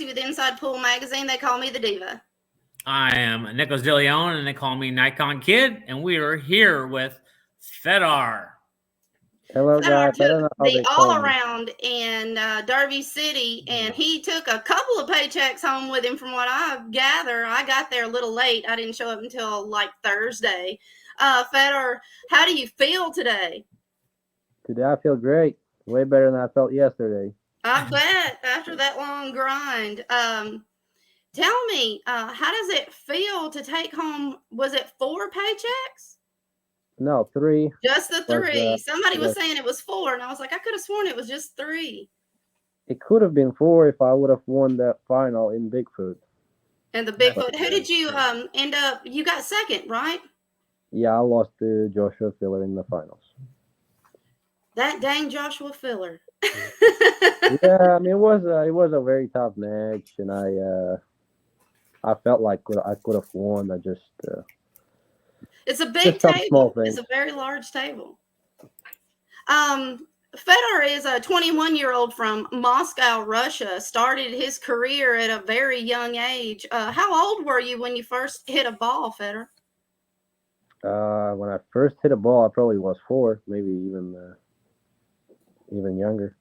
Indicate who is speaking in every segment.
Speaker 1: Tracy with Inside Pool Magazine. They call me the Diva.
Speaker 2: I am Nicholas DeLeon, and they call me NikonKid, and we are here with Fedor.
Speaker 3: Hello, guys. I don't know how
Speaker 1: the
Speaker 3: they call me.
Speaker 1: all-around in Derby City, and he took a couple of paychecks home with him from what I gather. I got there a little late. I didn't show up until like Thursday. Fedor, how do you feel today?
Speaker 3: Today I feel great. Way better than I felt yesterday.
Speaker 1: I bet after that long grind. Tell me, how does it feel to take home, was it 4 paychecks?
Speaker 3: No, 3.
Speaker 1: Just the 3. Somebody was
Speaker 3: yes.
Speaker 1: saying it was 4, and I was like, I could have sworn it was just 3.
Speaker 3: It could have been 4 if I would have won that final in Bigfoot.
Speaker 1: And the Bigfoot, who did you end up, you got second, right?
Speaker 3: Yeah, I lost to Joshua Filler in the finals.
Speaker 1: That dang Joshua Filler.
Speaker 3: Yeah, I mean, it was a very tough match, and I felt like I could have won. I just
Speaker 1: it's a big table. It's a very large table. Fedor is a 21-year-old from Moscow, Russia. Started his career at a very young age. How old were you when you first hit a ball, Fedor?
Speaker 3: When I first hit a ball, I probably was 4, maybe even younger.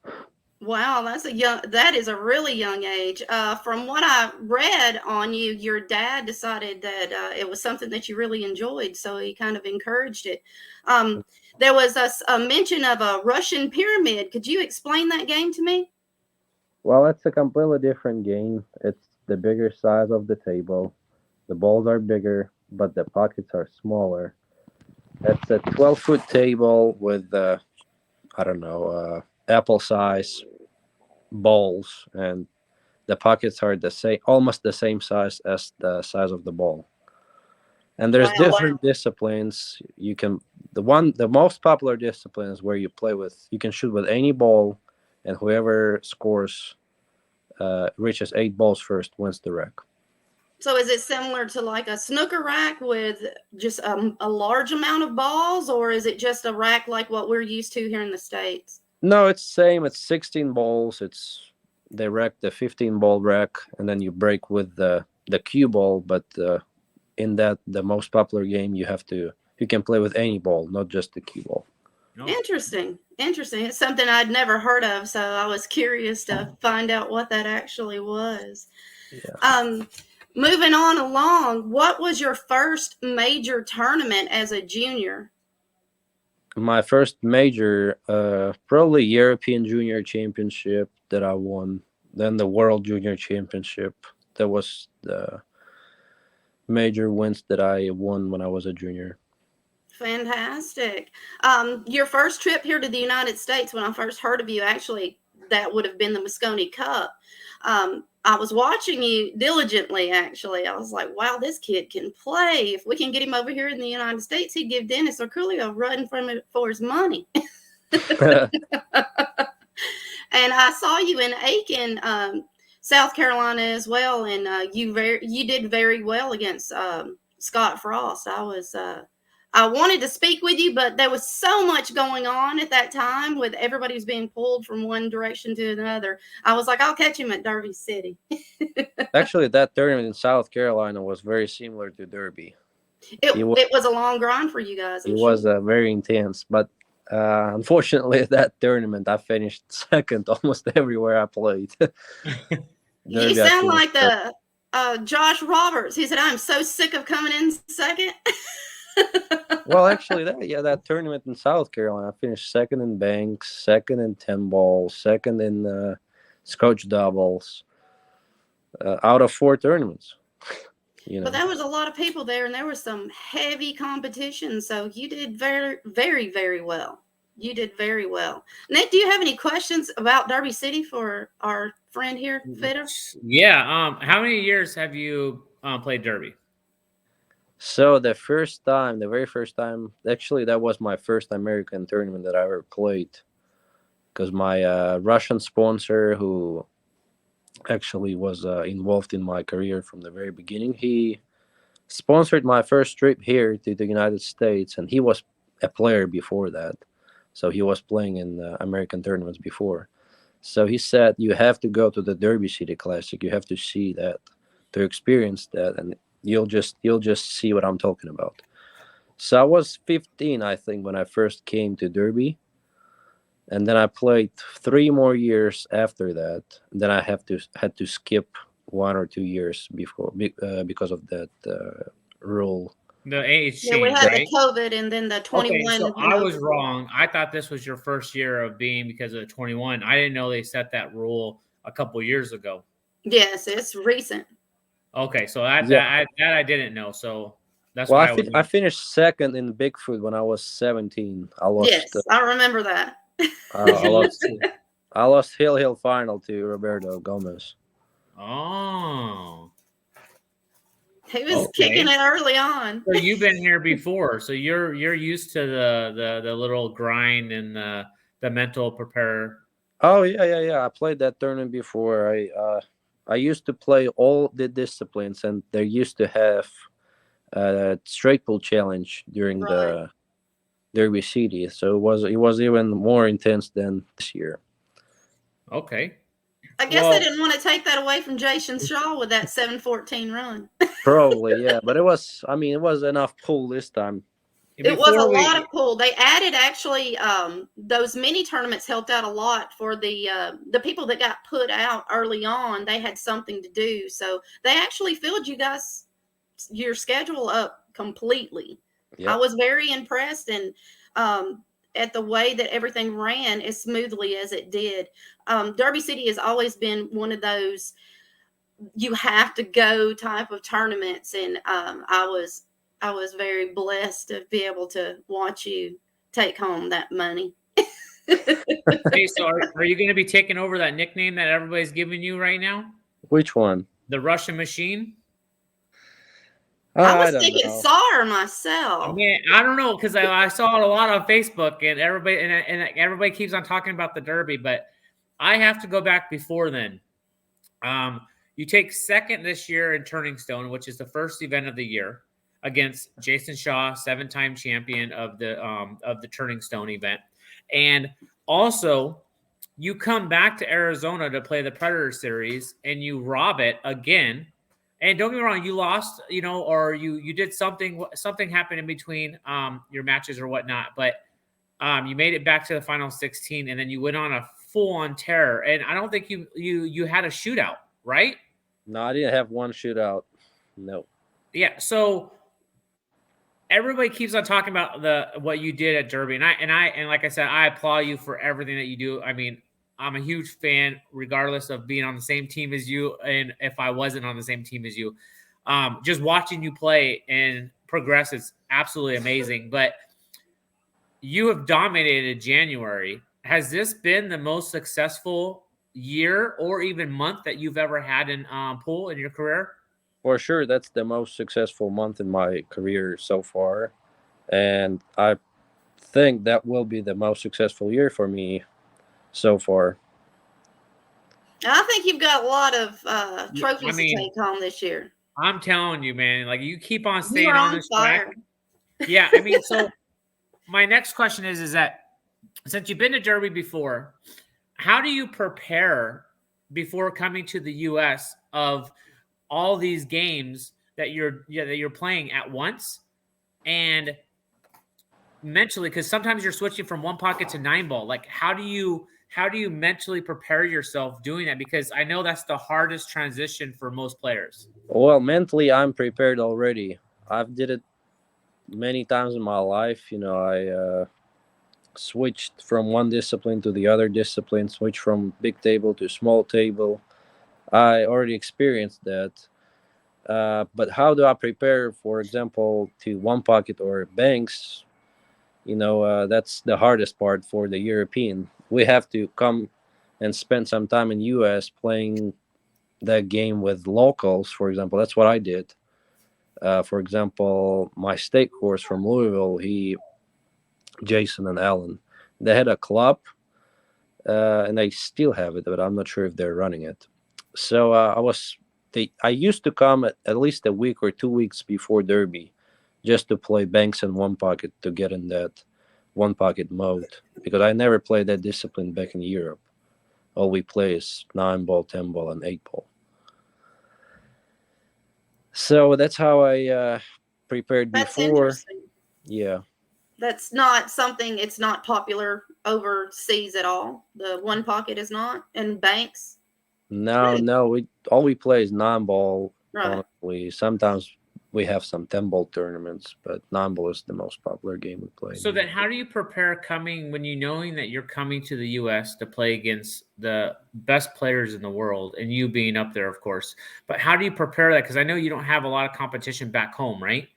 Speaker 1: Wow, that is a really young age. From what I read on you, your dad decided that it was something that you really enjoyed, so he kind of encouraged it. There was a mention of a Russian pyramid. Could you explain that game to me?
Speaker 3: Well, it's a completely different game. It's the bigger size of the table. The balls are bigger, but the pockets are smaller. It's a 12-foot table with, apple size balls, and the pockets are almost the same size as the size of the ball. And there's different disciplines. The most popular discipline is where you can shoot with any ball, and whoever scores reaches 8 balls first wins the rack.
Speaker 1: So is it similar to like a snooker rack with just a large amount of balls, or is it just a rack like what we're used to here in the States?
Speaker 3: No, it's the same. It's 16 balls. They rack the 15-ball rack, and then you break with the cue ball. But in the most popular game, you can play with any ball, not just the cue ball.
Speaker 1: No. Interesting. It's something I'd never heard of, so I was curious to find out what that actually was. Yeah. Moving on along, what was your first major tournament as a junior?
Speaker 3: My first major, probably European Junior Championship that I won. Then the World Junior Championship. That was the major wins that I won when I was a junior.
Speaker 1: Fantastic. Your first trip here to the United States, when I first heard of you, actually, that would have been the Moscone Cup. I was watching you diligently, actually. I was like, wow, this kid can play. If we can get him over here in the United States, he'd give Dennis Orculio a run for his money. And I saw you in Aiken, South Carolina as well, and you did very well against Scott Frost. I wanted to speak with you, but there was so much going on at that time with everybody who's being pulled from one direction to another. I was like, I'll catch him at Derby City.
Speaker 3: Actually, that tournament in South Carolina was very similar to Derby.
Speaker 1: It was a long grind for you guys.
Speaker 3: It was very intense, but unfortunately, at that tournament, I finished second almost everywhere I played.
Speaker 1: You sound like the Josh Roberts. He said, I'm so sick of coming in second.
Speaker 3: Well, actually, that tournament in South Carolina, I finished second in banks, second in 10 balls, second in Scotch doubles, out of 4 tournaments.
Speaker 1: But there was a lot of people there, and there was some heavy competition. So you did very, very, very well. You did very well. Nate, do you have any questions about Derby City for our friend here, Fedor?
Speaker 2: Yeah. How many years have you played Derby?
Speaker 3: So the very first time, actually, that was my first American tournament that I ever played. Because my Russian sponsor, who actually was involved in my career from the very beginning, he sponsored my first trip here to the United States, and he was a player before that. So he was playing in American tournaments before. So he said you have to go to the Derby City Classic. You have to see that, to experience that, and you'll just see what I'm talking about. So I was 15, I think, when I first came to Derby, and then I played 3 more years after that. And then I had to skip 1 or 2 years because of that rule.
Speaker 2: The age
Speaker 1: Yeah, we
Speaker 2: change,
Speaker 1: had the
Speaker 2: right?
Speaker 1: COVID and then the
Speaker 2: Okay,
Speaker 1: 21
Speaker 2: so I was
Speaker 1: promotion.
Speaker 2: wrong. I thought this was your first year of being because of the 21. I didn't know they set that rule a couple years ago.
Speaker 1: Yes, it's recent.
Speaker 2: Okay, so that
Speaker 3: Yeah.
Speaker 2: that I didn't know. So that's
Speaker 3: Well,
Speaker 2: why I was.
Speaker 3: I finished second in Bigfoot when I was 17. I lost.
Speaker 1: Yes, I remember that.
Speaker 3: I lost. I lost Hill final to Roberto Gomez.
Speaker 2: Oh,
Speaker 1: He was
Speaker 2: okay.
Speaker 1: kicking it early on.
Speaker 2: So you've been here before, so you're used to the little grind and the mental prepare.
Speaker 3: Oh yeah. I played that tournament before. I used to play all the disciplines, and they used to have a straight pull challenge during
Speaker 1: Right.
Speaker 3: the Derby City. So it was even more intense than this year.
Speaker 2: Okay.
Speaker 1: I guess
Speaker 2: Well,
Speaker 1: they didn't want to take that away from Jason Shaw with that 714 run.
Speaker 3: Probably, yeah, but it was. I mean, it was enough pull this time.
Speaker 1: It was a
Speaker 2: before
Speaker 1: lot
Speaker 2: we
Speaker 1: of pull. They added actually those mini tournaments helped out a lot for the people that got put out early on. They had something to do, so they actually filled your schedule up completely. I
Speaker 3: Yep.
Speaker 1: was very impressed and at the way that everything ran as smoothly as it did. Derby City has always been one of those you have to go type of tournaments, and I was very blessed to be able to watch you take home that money.
Speaker 2: Hey, so are you going to be taking over that nickname that everybody's giving you right now?
Speaker 3: Which one?
Speaker 2: The Russian Machine?
Speaker 1: I
Speaker 3: I
Speaker 1: was
Speaker 3: don't
Speaker 1: thinking
Speaker 3: know.
Speaker 1: SAR
Speaker 2: I
Speaker 1: myself.
Speaker 2: mean, I don't know because I saw it a lot on Facebook and everybody keeps on talking about the Derby, but I have to go back before then. You take second this year in Turning Stone, which is the first event of the year, against Jason Shaw, 7-time champion of the Turning Stone event, and also you come back to Arizona to play the Predator Series and you rob it again. And don't get me wrong, you lost, or you did something happened in between your matches or whatnot, but you made it back to the final 16, and then you went on a full-on tear. And I don't think you had a shootout, right?
Speaker 3: No, I didn't have one shootout. No.
Speaker 2: Yeah. So everybody keeps on talking about what you did at Derby, and like I said, I applaud you for everything that you do. I mean, I'm a huge fan, regardless of being on the same team as you, and if I wasn't on the same team as you. Just watching you play and progress is absolutely amazing. But you have dominated January. Has this been the most successful year or even month that you've ever had in pool in your career?
Speaker 3: For sure, that's the most successful month in my career so far. And I think that will be the most successful year for me so far.
Speaker 1: I think you've got a lot of
Speaker 2: Yeah,
Speaker 1: trophies to take home this year.
Speaker 2: I'm telling you, man, like you keep on
Speaker 1: You
Speaker 2: staying
Speaker 1: are
Speaker 2: on
Speaker 1: on
Speaker 2: this track.
Speaker 1: fire.
Speaker 2: Yeah, I mean, so my next question is that since you've been to Derby before, how do you prepare before coming to the US of all these games that you're playing at once and mentally, because sometimes you're switching from one pocket to 9-ball. Like how do you mentally prepare yourself doing that? Because I know that's the hardest transition for most players.
Speaker 3: Well, mentally, I'm prepared already. I've did it many times in my life. I switched from one discipline to the other discipline, switched from big table to small table. I already experienced that. But how do I prepare, for example, to one pocket or banks? That's the hardest part for the European. We have to come and spend some time in US playing that game with locals, for example. That's what I did. For example, my state course from Louisville, Jason and Alan, they had a club, and they still have it, but I'm not sure if they're running it. So I used to come at least a week or 2 weeks before Derby, just to play banks in one pocket to get in that one pocket mode, because I never played that discipline back in Europe. all we play is 9-ball, 10-ball, and 8-ball. So that's how I prepared
Speaker 1: That's
Speaker 3: before.
Speaker 1: interesting.
Speaker 3: Yeah.
Speaker 1: That's not something. It's not popular overseas at all. The one pocket is not, and banks.
Speaker 3: No. All we play is 9-ball.
Speaker 1: Right.
Speaker 3: Honestly, sometimes we have some 10-ball tournaments, but 9-ball is the most popular game we play.
Speaker 2: So then, how do you prepare coming when you knowing that you're coming to the U.S. to play against the best players in the world, and you being up there, of course? But how do you prepare that? Because I know you don't have a lot of competition back home, right?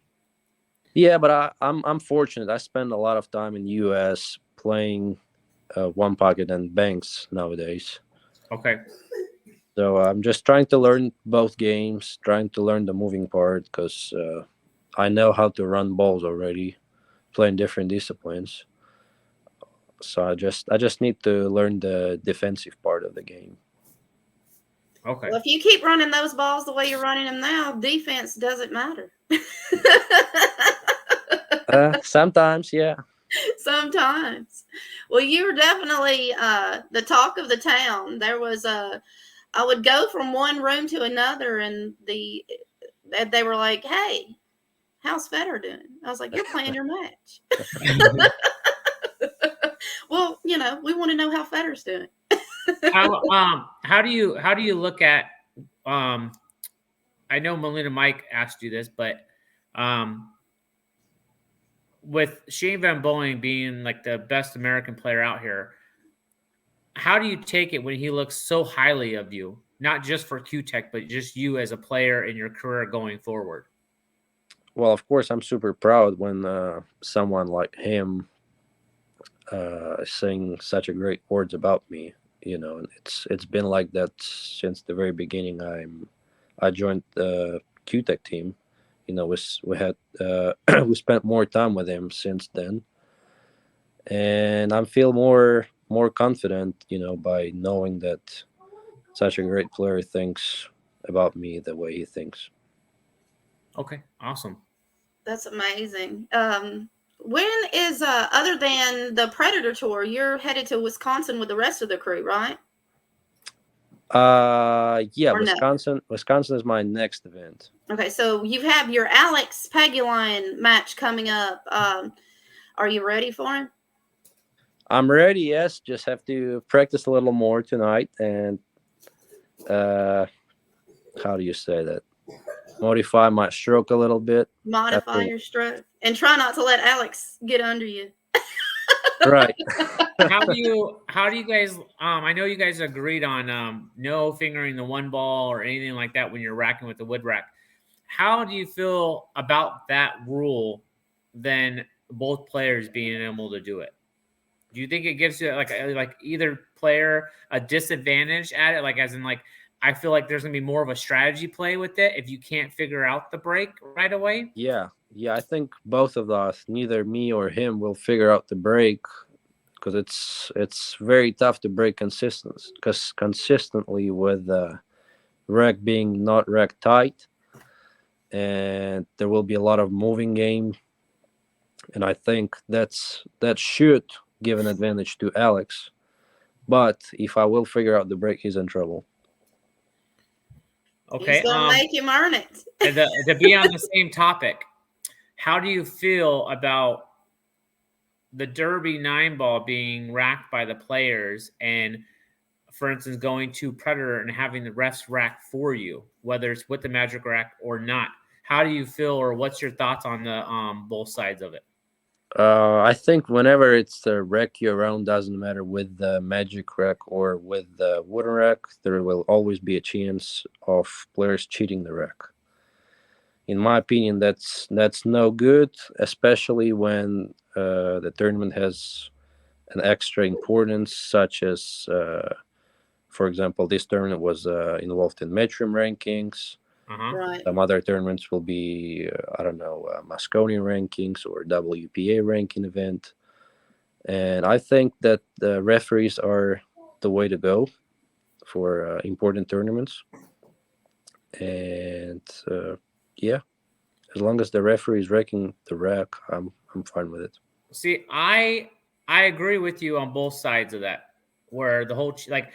Speaker 3: Yeah, but I'm fortunate. I spend a lot of time in the U.S. playing one pocket and banks nowadays.
Speaker 2: Okay.
Speaker 3: So I'm just trying to learn both games, trying to learn the moving part because I know how to run balls already, playing different disciplines. So I just need to learn the defensive part of the game.
Speaker 2: Okay.
Speaker 1: Well, if you keep running those balls the way you're running them now, defense doesn't matter.
Speaker 3: Sometimes, yeah.
Speaker 1: Sometimes. Well, you were definitely the talk of the town. There was I would go from one room to another, and they were like, "Hey, how's Fedor doing?" I was like, "You're playing your match." Well, we want to know how Fedor's doing.
Speaker 2: How do you look at I know Melina Mike asked you this, but with Shane Van Boeing being like the best American player out here, how do you take it when he looks so highly of you, not just for Q-Tech, but just you as a player in your career going forward?
Speaker 3: Well, of course, I'm super proud when someone like him saying such a great words about me. And it's been like that since the very beginning. I joined the Q-Tech team. We had we spent more time with him since then, and I feel more confident. By knowing that such a great player thinks about me the way he thinks.
Speaker 2: Okay, awesome.
Speaker 1: That's amazing. When is other than the Predator Tour, you're headed to Wisconsin with the rest of the crew, right?
Speaker 3: Yeah,
Speaker 1: Or no?
Speaker 3: Wisconsin is my next event.
Speaker 1: Okay, so you have your Alex Paguline match coming up. Are you ready for him?
Speaker 3: I'm ready, yes. Just have to practice a little more tonight and how do you say that? Modify my stroke a little bit.
Speaker 1: Modify your stroke and try not to let Alex get under you.
Speaker 3: Right.
Speaker 2: How do you guys I know you guys agreed on no fingering the one ball or anything like that when you're racking with the wood rack. How do you feel about that rule then both players being able to do it? Do you think it gives you like either player a disadvantage at it? Like as in like I feel like there's gonna be more of a strategy play with it if you can't figure out the break right away.
Speaker 3: Yeah. I think both of us, neither me or him, will figure out the break because it's very tough to break consistently with the rack being not rack tight, and there will be a lot of moving game, and I think that should give an advantage to Alex. But if I will figure out the break, he's in trouble.
Speaker 2: Okay.
Speaker 1: He's gonna make him earn it.
Speaker 2: To be on the same topic, how do you feel about the Derby 9-ball being racked by the players and, for instance, going to Predator and having the refs rack for you, whether it's with the magic rack or not? How do you feel, or what's your thoughts on the both sides of it?
Speaker 3: I think whenever it's the rack you around, doesn't matter with the magic rack or with the wooden rack, there will always be a chance of players cheating the rack. In my opinion, that's no good, especially when the tournament has an extra importance, such as, for example, this tournament was involved in Metrium rankings.
Speaker 1: Right.
Speaker 3: Some other tournaments will be, I don't know, Moscone rankings or WPA ranking event. And I think that the referees are the way to go for important tournaments. And yeah, as long as the referee is ranking the rack, I'm fine with it.
Speaker 2: See, I agree with you on both sides of that. where the whole like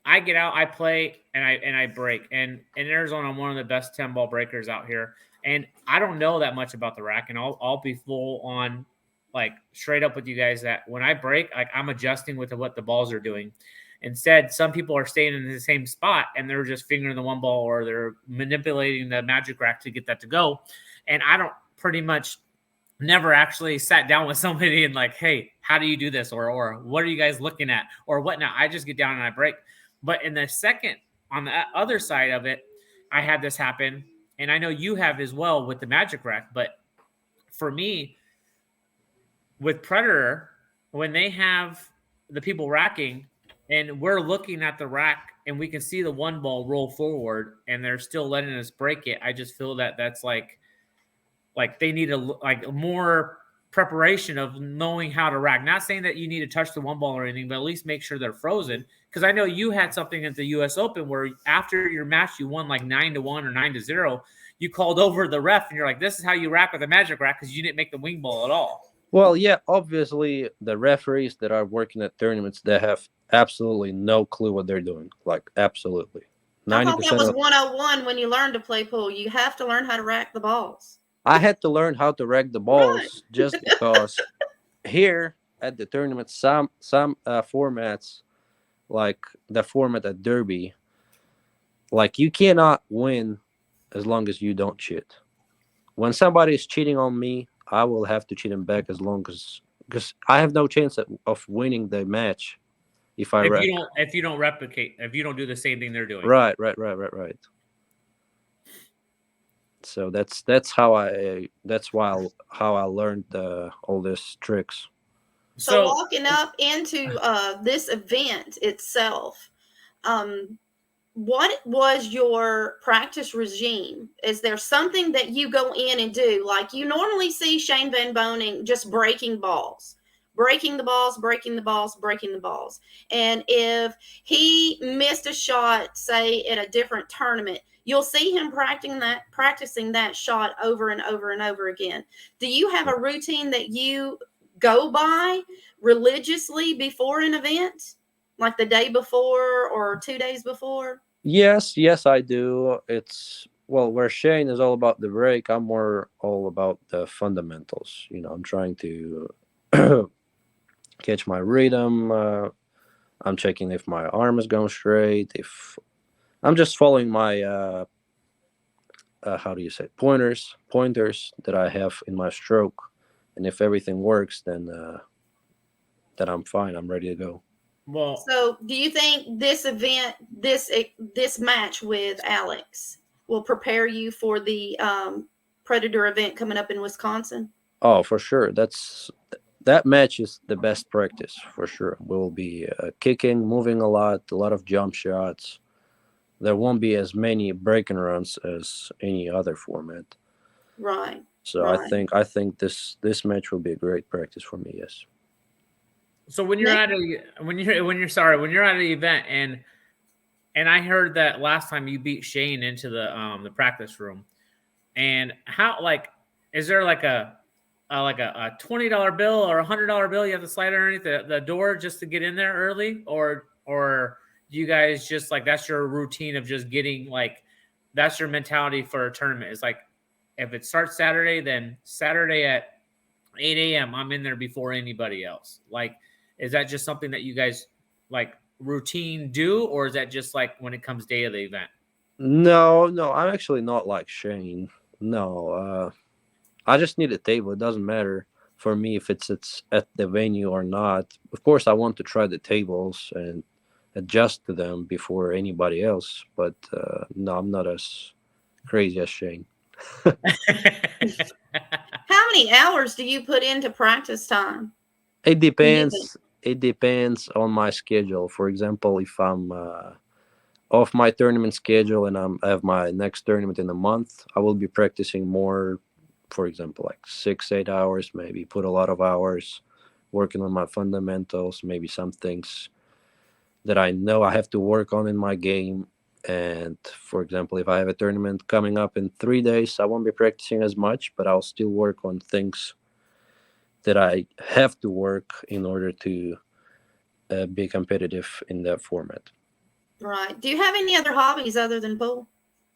Speaker 2: I get out, I play, and I break. And in Arizona, I'm one of the best 10-ball breakers out here. And I don't know that much about the rack, and I'll be full on like straight up with you guys that when I break, like I'm adjusting with what the balls are doing. Instead, some people are staying in the same spot and they're just fingering the one ball or they're manipulating the magic rack to get that to go. And I don't pretty much never actually sat down with somebody and like, hey, how do you do this? Or what are you guys looking at? Or whatnot. I just get down and I break. But in the second, on the other side of it, I had this happen. And I know you have as well with the magic rack. But for me, with Predator, when they have the people racking and we're looking at the rack and we can see the one ball roll forward and they're still letting us break it, I just feel that that's like they need a more preparation of knowing how to rack. Not saying that you need to touch the one ball or anything, but at least make sure they're frozen. Because I know you had something at the U.S. Open where after your match you won like 9-1 or 9-0. You called over the ref and you're like, "This is how you rack with a magic rack," because you didn't make the wing ball at all.
Speaker 3: Well, yeah, obviously the referees that are working at tournaments, they have absolutely no clue what they're doing. Like, absolutely.
Speaker 1: I thought that
Speaker 3: 90%
Speaker 1: was
Speaker 3: of
Speaker 1: 101 when you learn to play pool. You have to learn how to rack the balls.
Speaker 3: I had to learn how to rack the balls
Speaker 1: Right.
Speaker 3: just because here at the tournament, some formats, like the format at Derby, like you cannot win as long as you don't cheat. When somebody is cheating on me, I will have to cheat him back as long as because I have no chance of winning the match if I rack.
Speaker 2: If you don't replicate, if you don't do the same thing they're doing.
Speaker 3: Right. So that's how I learned all these tricks.
Speaker 1: So walking up into this event itself, what was your practice regime? Is there something that you go in and do? Like you normally see Shane Van Boening just breaking balls. Breaking the balls. And if he missed a shot, say at a different tournament, you'll see him practicing that shot over and over and over again. Do you have a routine that you go by religiously before an event? Like the day before or 2 days before?
Speaker 3: Yes, I do. It's where Shane is all about the break, I'm more all about the fundamentals. I'm trying to catch my rhythm. I'm checking if my arm is going straight. If I'm just following my how do you say pointers that I have in my stroke, and if everything works, then I'm fine. I'm ready to go.
Speaker 2: Well,
Speaker 1: so do you think this event, this match with Alex, will prepare you for the Predator event coming up in Wisconsin?
Speaker 3: Oh, for sure. That match is the best practice for sure. We'll be kicking, moving a lot of jump shots. There won't be as many breaking runs as any other format.
Speaker 1: Right.
Speaker 3: So
Speaker 1: right.
Speaker 3: I think this match will be a great practice for me. Yes.
Speaker 2: So when you're at an event and I heard that last time you beat Shane into the practice room, and how is there like a $20 bill or $100 bill you have to slide underneath the door just to get in there early, or do you guys just that's your routine of just getting that's your mentality for a tournament? It's like if it starts Saturday, then Saturday at 8 a.m. I'm in there before anybody else. Is that just something that you guys routine do, or is that just when it comes day of the event?
Speaker 3: No, I'm actually not like Shane. No, I just need a table. It doesn't matter for me if it's at the venue or not. Of course, I want to try the tables and adjust to them before anybody else. But no, I'm not as crazy as Shane.
Speaker 1: How many hours do you put into practice time?
Speaker 3: It depends. It depends on my schedule. For example, if I'm off my tournament schedule and I have my next tournament in a month, I will be practicing more. For example, 6-8 hours, maybe put a lot of hours working on my fundamentals, maybe some things that I know I have to work on in my game. And for example, if I have a tournament coming up in 3 days, I won't be practicing as much, but I'll still work on things that I have to work in order to be competitive in that format.
Speaker 1: Right. Do you have any other hobbies other than pool?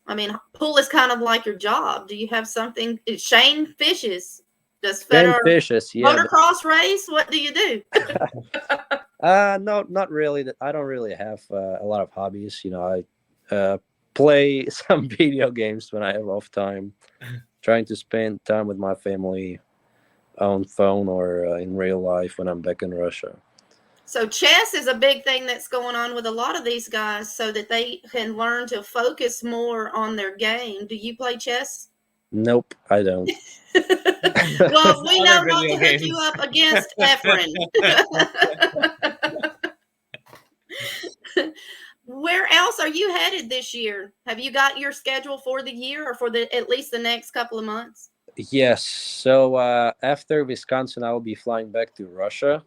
Speaker 1: I mean, pool is kind of like your job. Do you have something? Shane fishes. Does
Speaker 3: Game
Speaker 1: Fedor
Speaker 3: fishes, yeah.
Speaker 1: motocross race? What do you do?
Speaker 3: No, not really. I don't really have a lot of hobbies. I play some video games when I have off time, trying to spend time with my family on phone or in real life when I'm back in Russia.
Speaker 1: So chess is a big thing that's going on with a lot of these guys so that they can learn to focus more on their game. Do you play chess?
Speaker 3: Nope, I don't.
Speaker 1: Well, we know
Speaker 2: Other
Speaker 1: not to
Speaker 2: video
Speaker 1: hook you
Speaker 2: games.
Speaker 1: up against Efren. Where else are you headed this year? Have you got your schedule for the year or for at least the next couple of months?
Speaker 3: Yes. So after Wisconsin, I will be flying back to Russia.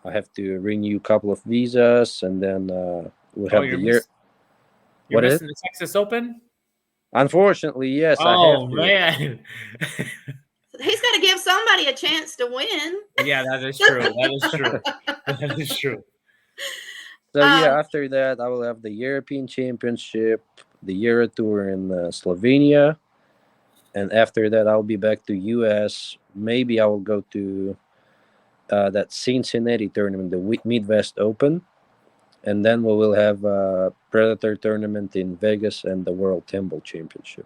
Speaker 3: I have to renew a couple of visas, and then we'll
Speaker 2: Oh,
Speaker 3: have the year.
Speaker 2: you're
Speaker 3: What is it?
Speaker 2: missing the Texas Open?
Speaker 3: Unfortunately, yes, I have
Speaker 2: Oh
Speaker 3: to.
Speaker 2: man.
Speaker 1: He's got to give somebody a chance to win.
Speaker 2: Yeah, that is true. That is true. That is true.
Speaker 3: So yeah, after that, I will have the European Championship, the Euro Tour in Slovenia, and after that, I'll be back to US. Maybe I will go to that Cincinnati tournament, the Midwest Open, and then we will have a Predator tournament in Vegas and the World 10 Ball Championship.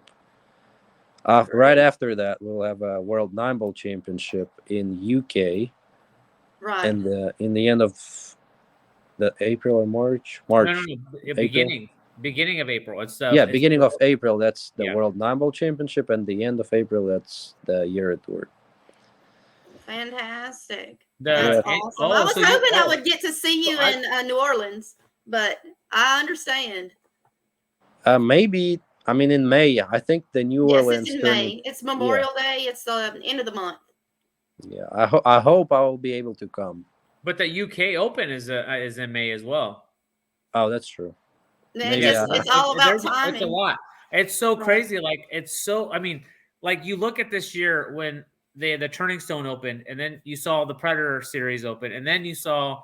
Speaker 3: Right after that, we'll have a World 9 Ball Championship in UK.
Speaker 1: Right.
Speaker 3: And in the end of the April or March.
Speaker 2: No, beginning of April. It's
Speaker 3: beginning of April. That's the
Speaker 2: Yeah.
Speaker 3: World 9 Ball Championship, and the end of April, that's the Euro Tour.
Speaker 1: Fantastic.
Speaker 2: That's
Speaker 1: awesome. I was hoping I would get to see you in New Orleans, but I understand.
Speaker 3: Maybe. I mean, in May. I think the New Orleans.
Speaker 1: It's in May. It's Memorial Day. It's the end of the month.
Speaker 3: Yeah, I hope I will be able to come.
Speaker 2: But the UK Open is in May as well.
Speaker 3: Oh, that's true.
Speaker 1: It's all about timing.
Speaker 2: It's a lot. It's so crazy. Like I mean, like you look at this year when the Turning Stone opened, and then you saw the Predator Series open, and then you saw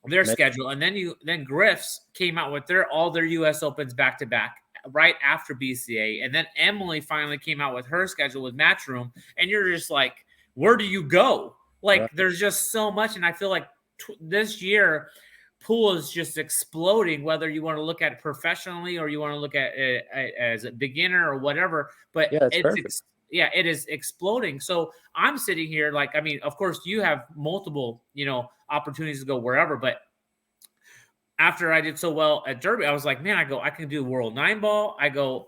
Speaker 2: their schedule, and then Griff's came out with all their US Opens back to back right after BCA, and then Emily finally came out with her schedule with Matchroom, and you're just like, where do you go? Like, there's just so much, and I feel like this year pool is just exploding, whether you want to look at it professionally or you want to look at it as a beginner or whatever. But it is exploding. So I'm sitting here like, I mean, of course you have multiple, opportunities to go wherever, but after I did so well at Derby, I was like, man, I can do World 9 Ball.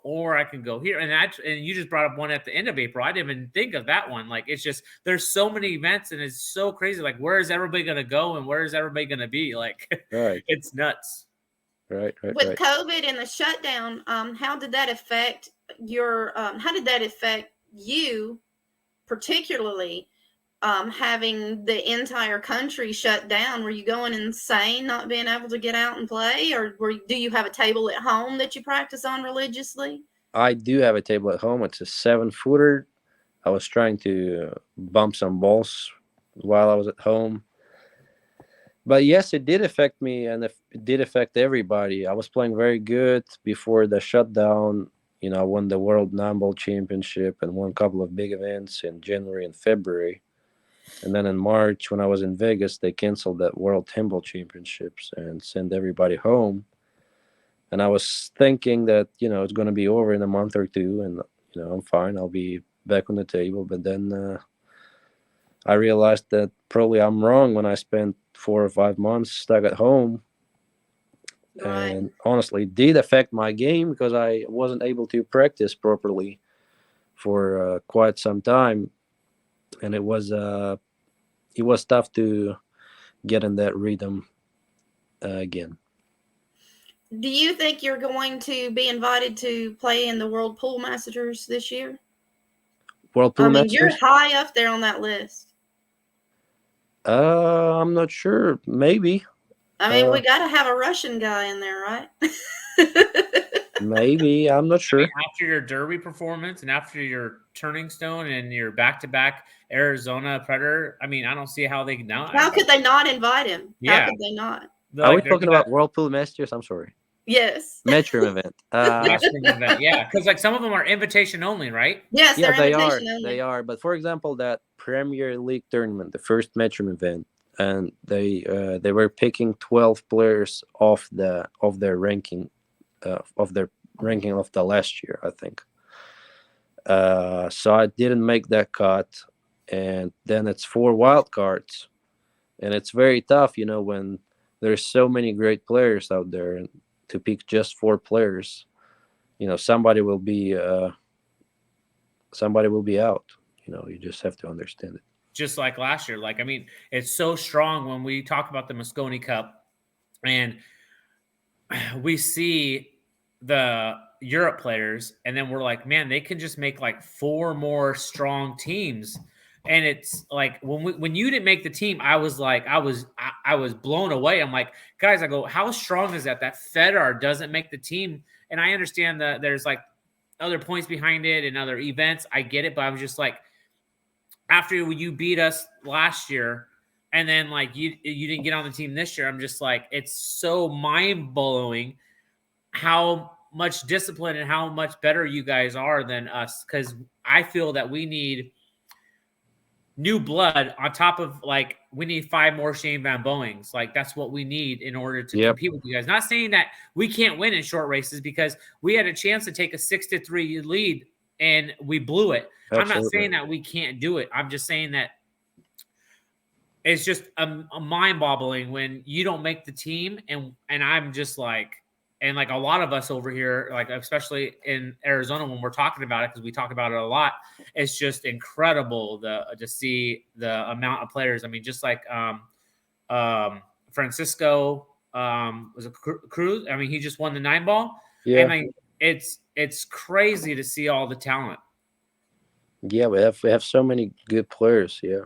Speaker 2: Or I can go here. And you just brought up one at the end of April. I didn't even think of that one. Like, it's just, there's so many events and it's so crazy. Like, where is everybody going to go and where is everybody going to be? Like, it's nuts.
Speaker 3: Right.
Speaker 1: With COVID and the shutdown, how did that affect you particularly? Having the entire country shut down, were you going insane not being able to get out and play, or do you have a table at home that you practice on religiously?
Speaker 3: I do have a table at home. It's a 7-footer. I was trying to bump some balls while I was at home, but yes, it did affect me, and it did affect everybody. I was playing very good before the shutdown. I won the World 9 Ball Championship and won a couple of big events in January and February. And then in March, when I was in Vegas, they canceled that World 10 Ball Championships and sent everybody home. And I was thinking that, it's going to be over in a month or two. And, I'm fine. I'll be back on the table. But then I realized that probably I'm wrong when I spent 4 or 5 months stuck at home. Right. And honestly, it did affect my game because I wasn't able to practice properly for quite some time. And it was tough to get in that rhythm again.
Speaker 1: Do you think you're going to be invited to play in the World Pool Masters this year?
Speaker 3: World Pool Masters?
Speaker 1: You're high up there on that list.
Speaker 3: I'm not sure. Maybe.
Speaker 1: We got to have a Russian guy in there, right?
Speaker 3: Maybe, I'm not
Speaker 2: I
Speaker 3: sure.
Speaker 2: mean, after your Derby performance and after your Turning Stone and your back-to-back Arizona Predator, I mean, I don't see how they not
Speaker 1: How
Speaker 2: invite
Speaker 1: could they
Speaker 2: him.
Speaker 1: not invite him? How
Speaker 2: Yeah,
Speaker 1: could they not?
Speaker 3: Are we
Speaker 2: like they're
Speaker 3: talking
Speaker 2: gonna
Speaker 3: about Whirlpool Masters? I'm sorry.
Speaker 1: Yes.
Speaker 3: Matchroom event.
Speaker 2: Mastering event, yeah, because like some of them are invitation only, right?
Speaker 1: Yes,
Speaker 3: Yeah,
Speaker 1: they're
Speaker 3: they are.
Speaker 1: invitation
Speaker 3: They
Speaker 1: only.
Speaker 3: are. But for example, that Premier League tournament, the first Matchroom event, and they were picking 12 players off their ranking of their ranking of the last year, I think. So I didn't make that cut, and then it's 4 wild cards, and it's very tough, when there's so many great players out there, and to pick just 4 players, somebody will be out. You just have to understand it.
Speaker 2: Just like last year. Like, I mean, it's so strong when we talk about the Mosconi Cup and we see the Europe players, and then we're like, man, they can just make like 4 more strong teams. And it's like when you didn't make the team, I was like, I was blown away. I'm like, guys, I go, how strong is that Fedor doesn't make the team? And I understand that there's like other points behind it and other events. I get it, but I was just like, after you beat us last year, and then like you didn't get on the team this year, I'm just like, it's so mind blowing how much discipline and how much better you guys are than us. Because I feel that we need new blood on top of like we need 5 more Shane Van Boeings. Like that's what we need in order to
Speaker 3: Yep.
Speaker 2: compete with you guys. Not saying that we can't win in short races because we had a chance to take a 6-3 lead and we blew it.
Speaker 3: Absolutely.
Speaker 2: I'm not saying that we can't do it. I'm just saying that it's just a mind-boggling when you don't make the team, and I'm just like, and like a lot of us over here, like especially in Arizona when we're talking about it, because we talk about it a lot, it's just incredible to see the amount of players. I mean, just like Francisco was a Cruz. I mean, he just won the 9-ball.
Speaker 3: Yeah.
Speaker 2: I mean, it's crazy to see all the talent.
Speaker 3: Yeah, we have so many good players. Yeah.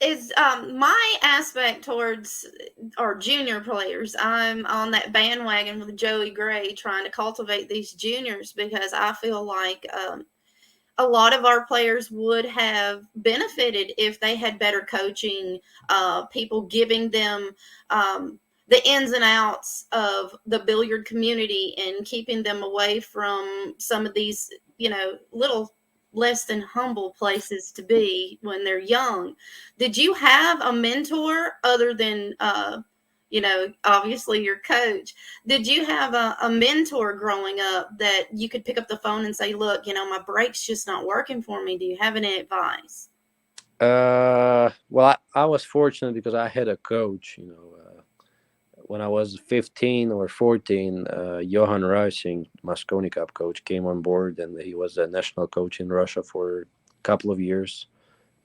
Speaker 1: Is my aspect towards our junior players. I'm on that bandwagon with Joey Gray, trying to cultivate these juniors because I feel like a lot of our players would have benefited if they had better coaching, people giving them the ins and outs of the billiard community and keeping them away from some of these, little less than humble places to be when they're young. Did you have a mentor other than, obviously your coach? Did you have a mentor growing up that you could pick up the phone and say, look, my brake's just not working for me. Do you have any advice?
Speaker 3: Well, I was fortunate because I had a coach, when I was 15 or 14, Johan Reising, Mosconi Cup coach, came on board, and he was a national coach in Russia for a couple of years.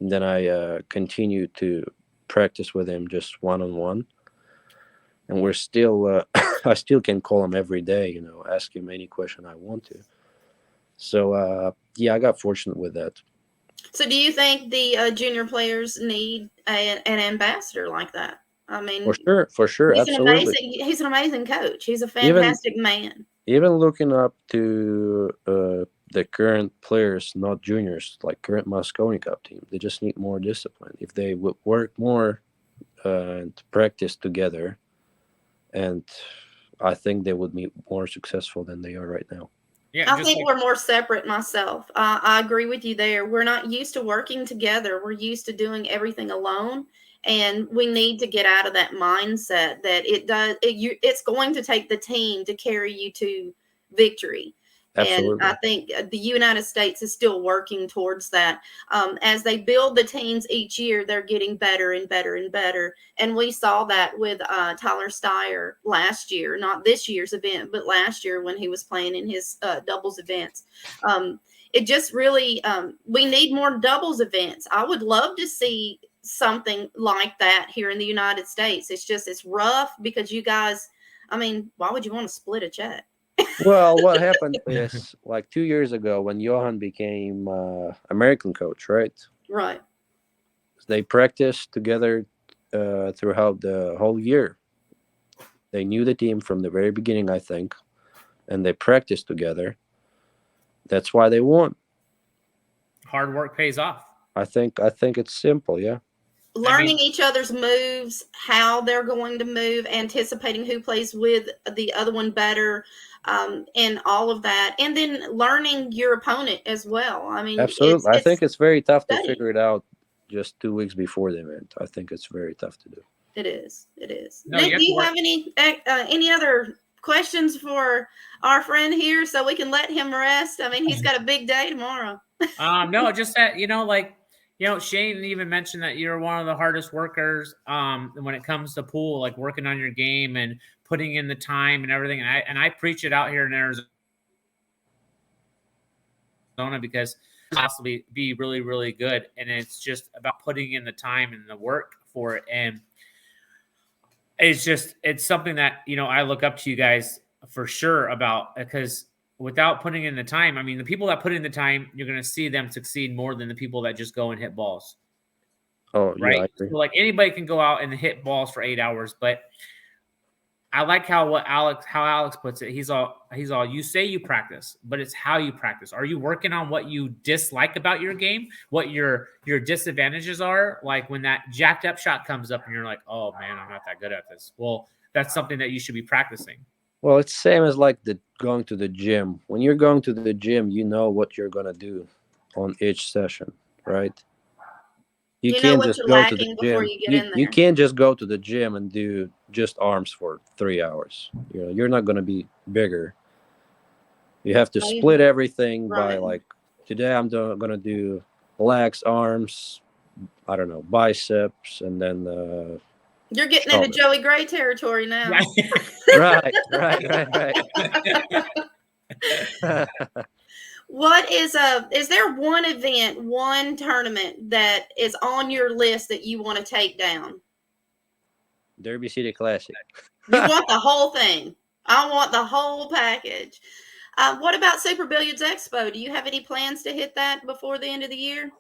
Speaker 3: And then I continued to practice with him just one-on-one. And we're still, I still can call him every day, ask him any question I want to. So, yeah, I got fortunate with that.
Speaker 1: So do you think the junior players need an ambassador like that? I mean,
Speaker 3: for sure, absolutely.
Speaker 1: He's an amazing coach. He's a fantastic man.
Speaker 3: Even looking up to the current players, not juniors, like current Mosconi Cup team, they just need more discipline. If they would work more and practice together, and I think they would be more successful than they are right now.
Speaker 2: Yeah,
Speaker 1: I think we're more separate myself. I agree with you there. We're not used to working together. We're used to doing everything alone. And we need to get out of that mindset that it's going to take the team to carry you to victory.
Speaker 3: Absolutely.
Speaker 1: And I think the United States is still working towards that. As they build the teams each year, they're getting better and better and better. And we saw that with Tyler Steyer last year, not this year's event, but last year when he was playing in his doubles events. It just really, we need more doubles events. I would love to see something like that here in the United States. It's rough because you guys, I mean, why would you want to split a check?
Speaker 3: Well, what happened is like 2 years ago when Johan became American coach, right?
Speaker 1: Right.
Speaker 3: They practiced together throughout the whole year. They knew the team from the very beginning, I think. and they practice together, that's why they won.
Speaker 2: Hard work pays off.
Speaker 3: I think it's simple, yeah.
Speaker 1: Learning each other's moves, how they're going to move, anticipating who plays with the other one better, and all of that, and then learning your opponent as well. I mean,
Speaker 3: absolutely. I think it's very tough to
Speaker 1: study.
Speaker 3: figure it out just 2 weeks before the event. I think it's very tough to do.
Speaker 1: It is. It is.
Speaker 2: No,
Speaker 1: Nick, do you have any other questions for our friend here so we can let him rest? I mean, he's got a big day tomorrow.
Speaker 2: No, just that, Shane even mentioned that you're one of the hardest workers when it comes to pool, like working on your game and putting in the time and everything. And I preach it out here in Arizona because possibly be really, really good. And it's just about putting in the time and the work for it. And it's something that, I look up to you guys for sure about, because without putting in the time, I mean, the people that put in the time, you're going to see them succeed more than the people that just go and hit balls.
Speaker 3: Oh,
Speaker 2: right?
Speaker 3: Yeah, I agree.
Speaker 2: So like anybody can go out and hit balls for 8 hours, but I like how Alex puts it. He's all, you say you practice, but it's how you practice. Are you working on what you dislike about your game? What your disadvantages are? Like when that jacked up shot comes up and you're like, oh man, I'm not that good at this. Well, that's something that you should be practicing.
Speaker 3: Well, it's same as like going to the gym. When you're going to the gym, you know what you're gonna do on each session, right? You can't just go to the gym. You can't just go to the gym and do just arms for 3 hours. You're not gonna be bigger. You have to split everything by like today I'm gonna do legs, arms, I don't know, biceps, and then
Speaker 1: you're getting into Joey Gray territory now.
Speaker 3: Right.
Speaker 1: What is there one event, one tournament that is on your list that you want to take down?
Speaker 3: Derby City Classic.
Speaker 1: You want the whole thing. I want the whole package. What about Super Billiards Expo? Do you have any plans to hit that before the end of the year?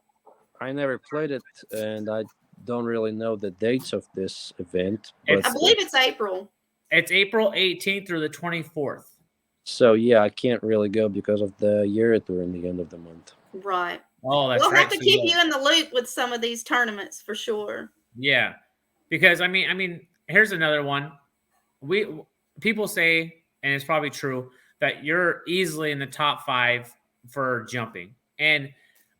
Speaker 3: I never played it, and I don't really know the dates of this event.
Speaker 1: But I believe it's April.
Speaker 2: It's April 18th through the 24th.
Speaker 3: So, yeah, I can't really go because of the Euro Tour in the end of the month.
Speaker 1: Right.
Speaker 2: Oh, that's right.
Speaker 1: We'll have to keep you in the loop with some of these tournaments for sure.
Speaker 2: Yeah. Because, I mean, here's another one. People say, and it's probably true, that you're easily in the top 5 for jumping. And